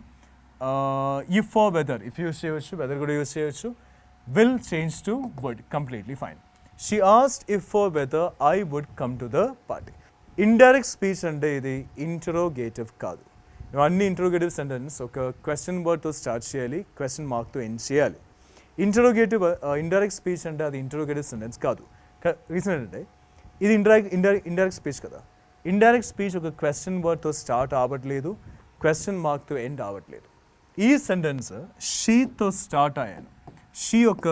If for whether, if use చేయవచ్చు, వెదర్ కూడా యూస్ చేయవచ్చు. Will change to would, completely fine. She asked if for whether I would come to the party. Indirect speech అంటే ఇది ఇంటరోగేటివ్ కాదు. అన్ని ఇంటరోగేటివ్ సెంటెన్స్ ఒక క్వశ్చన్ వర్డ్తో స్టార్ట్ చేయాలి, క్వశ్చన్ మార్క్తో ఎండ్ చేయాలి. ఇండైరెక్ట్ స్పీచ్ అంటే అది ఇంటరోగేటివ్ సెంటెన్స్ కాదు. రీజన్ ఏంటంటే ఇది ఇండైరెక్ట్ స్పీచ్ కదా. ఇండైరెక్ట్ స్పీచ్ ఒక క్వశ్చన్ వర్డ్తో స్టార్ట్ అవ్వట్లేదు, క్వశ్చన్ మార్క్తో ఎండ్ అవ్వట్లేదు. ఈ సెంటెన్స్ షీతో స్టార్ట్ అయ్యాను, షీ ఒక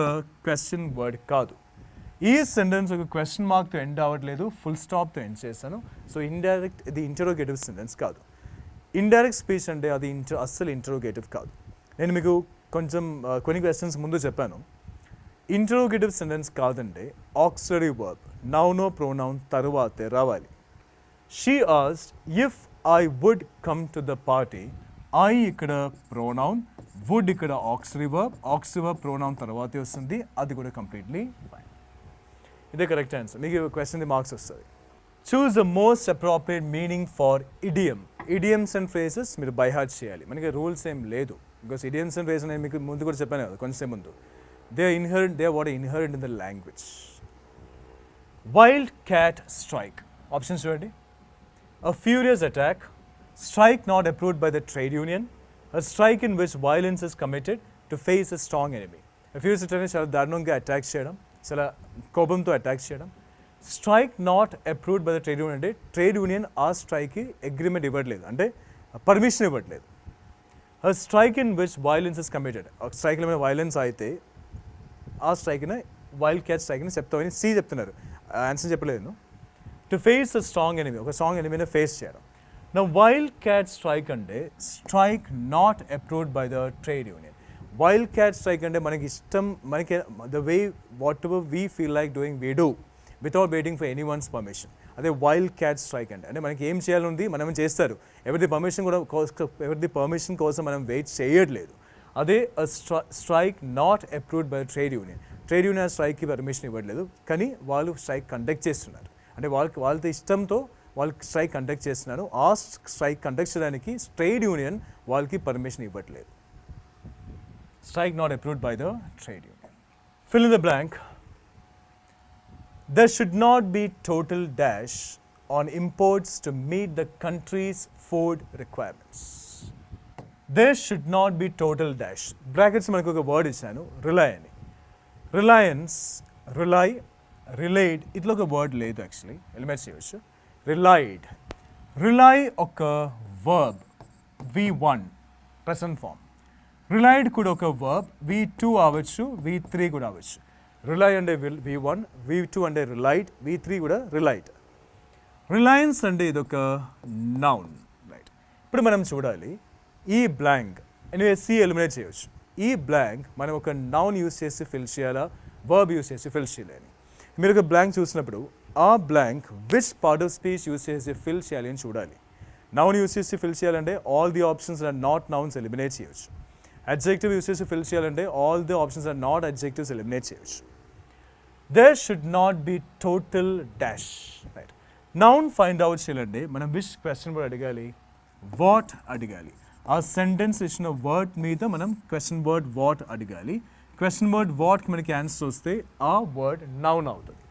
క్వశ్చన్ వర్డ్ కాదు. ఈ సెంటెన్స్ ఒక క్వశ్చన్ మార్క్తో ఎండ్ అవ్వట్లేదు, ఫుల్ స్టాప్తో ఎండ్ చేశాను. సో ఇది ఇంటరోగేటివ్ సెంటెన్స్ కాదు. ఇండైరెక్ట్ స్పీచ్ అంటే అది అస్సలు ఇంటరోగేటివ్ కాదు. నేను మీకు కొన్ని క్వశ్చన్స్ ముందు చెప్పాను. ఇంటరోగేటివ్ సెంటెన్స్ కాదంటే ఆక్సిలరీ వర్బ్, నౌనో ప్రొనౌన్ తరువాతే రావాలి. She asked if I would come to the party. I ఇక్కడ ప్రొనౌన్, వుడ్ ఇక్కడ ఆక్సిలరీ వర్బ్ ప్రొనౌన్ తర్వాతే వస్తుంది, అది కూడా కంప్లీట్లీ ఫైన్. ఇదే కరెక్ట్ ఆన్సర్. మీకు క్వశ్చన్ మార్క్స్ వస్తుంది. Choose the most appropriate meaning for idiom. Idioms and phrases మీరు బై హార్ట్ చేయాలి, మనకి రూల్స్ ఏం లేదు. బికాస్ ఇడియమ్స్ అండ్ ఫ్రేజెస్ నేను మీకు ముందు కూడా చెప్పాను కదా కొంచెం ముందు. They are inherent in the language. Wild cat strike. Options చూడండి. A furious attack, strike not approved by the trade union, a strike in which violence is committed to face a strong enemy. Furious attack చాలా దారుణంగా అటాక్ చేయడం, చాలా కోపంతో అటాక్ చేయడం. Strike not approved by the trade union అంటే ట్రేడ్ యూనియన్ ఆ స్ట్రైక్కి అగ్రిమెంట్ ఇవ్వట్లేదు, అంటే పర్మిషన్ ఇవ్వట్లేదు. A strike in which violence is committed, స్ట్రైక్లో మీద వైలెన్స్ అయితే ఆ స్ట్రైక్ని వైల్డ్ క్యాట్ స్ట్రైక్ని చెప్తామని చెప్తున్నారు, ఆన్సర్ చెప్పలేదు. To face a strong enemy, ఒక స్ట్రాంగ్ ఎనిమీని ఫేస్ చేయడం. నా వైల్డ్ క్యాట్ స్ట్రైక్ అంటే strike not approved by the trade union. Wild cat strike అంటే మనకి ఇష్టం, మనకి the way what ever we feel like doing we do without waiting for any once permission. అదే వైల్డ్ క్యాట్ స్ట్రైక్ అంటే మనకి ఏం చేయాలి మనం చేస్తారు, ఎవరిది పర్మిషన్ కోసం మనం వెయిట్ చేయట్లేదు. అదే strike not approved by trade union. Trade union స్ట్రైక్కి పర్మిషన్ ఇవ్వట్లేదు, కానీ వాళ్ళు స్ట్రైక్ కండక్ట్ చేస్తున్నారు, అంటే వాళ్ళతో ఇష్టంతో వాళ్ళు స్ట్రైక్ కండక్ట్ చేస్తున్నారు. ఆ స్ట్రైక్ కండక్ట్ చేయడానికి ట్రేడ్ యూనియన్ వాళ్ళకి పర్మిషన్ ఇవ్వట్లేదు. Strike not approved by the trade union. Fill in the blank. There should not be total dash on imports to meet the country's food requirements. There should not be total dash. Brackets మనకు ఒక వర్డ్ ఇచ్చాను, rely అని. రిలయన్స్, rely, relayed, ఇట్లా ఒక వర్డ్ లేదు యాక్చువల్లీ, ఎలిమినేట్ చేయవచ్చు. రిలైడ్, రిలై ఒక verb, V1 present form. Relied కూడా ఒక వర్బ్, V2 అవ్వచ్చు, V3 కూడా అవ్వచ్చు. రిలై అంటే V1, V2 అంటే రిలైడ్, V3 కూడా రిలైడ్. రిలయన్స్ అంటే ఇది ఒక నౌన్, రైట్. ఇప్పుడు మనం చూడాలి ఈ బ్లాంక్, ఎనివే సి ఎలిమినేట్ చేయవచ్చు. ఈ బ్లాంక్ మనం ఒక నౌన్ యూస్ చేసి ఫిల్ చేయాలా, వర్బ్ యూస్ చేసి ఫిల్ చేయాలి. మీరు ఒక బ్లాంక్ చూసినప్పుడు ఆ blank which part of speech use చేసి ఫిల్ చేయాలి అని చూడాలి. నౌన్ యూస్ చేసి ఫిల్ చేయాలంటే all the options are not nouns eliminate చేయవచ్చు. అడ్జెక్టివ్ యూస్ చేసి ఫిల్ చేయాలంటే all the options are not adjectives eliminate చేయవచ్చు. There should not be total dash, right. Noun find out చేయాలంటే మనం విచ్ క్వశ్చన్ వర్డ్ అడగాలి, వాట్ అడగాలి. ఆ సెంటెన్స్ ఇచ్చిన వర్డ్ మీద మనం క్వశ్చన్ వర్డ్ వాట్ అడగాలి. క్వశ్చన్ వర్డ్ వాట్కి మనకి ఆన్సర్ వస్తే ఆ వర్డ్ నౌన్ అవుతుంది.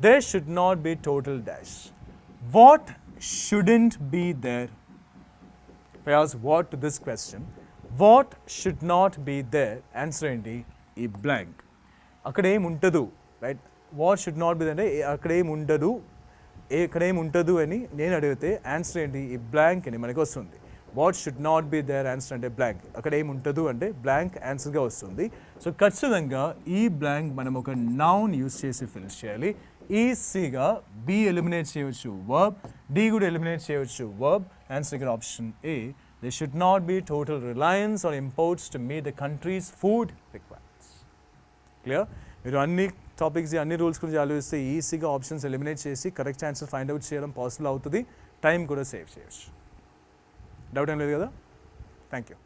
There should not be total dash. What shouldn't be there. If I ask what to this question, what should not be there, answer ఏంటి, ఈ బ్లాంక్. అక్కడ ఏం ఉండదు, right. What should not B అంటే అక్కడ ఏం ఉండదు, ఇక్కడ ఏం ఉంటుంది అని నేను అడిగితే ఆన్సర్ ఏంటి, ఈ బ్లాంక్ అని మనకి వస్తుంది. What should not be there answer అంటే బ్లాంక్, అక్కడ ఏం ఉంటుంది అంటే బ్లాంక్ ఆన్సర్గా వస్తుంది. సో ఖచ్చితంగా ఈ బ్లాంక్ మనం ఒక నౌన్ యూస్ చేసి ఫిల్ చేయాలి. ఈజీగా బి ఎలిమినేట్ చేయవచ్చు, వర్బ్, డి కూడా ఎలిమినేట్ చేయవచ్చు, వర్బ్. ఆన్సర్ ఇక్కడ option A. There should not be total reliance on imports to meet the country's food requirements. Clear? మీరు అన్ని టాపిక్స్ అన్ని రూల్స్ గురించి ఆలోచిస్తే ఈజీగా ఆప్షన్స్ ఎలిమినేట్ చేసి కరెక్ట్ ఆన్సర్ ఫైండ్ అవుట్ చేయడం పాసిబుల్ అవుతుంది, టైం కూడా సేవ్ చేయొచ్చు. డౌట్ ఏం లేదు కదా? Thank you.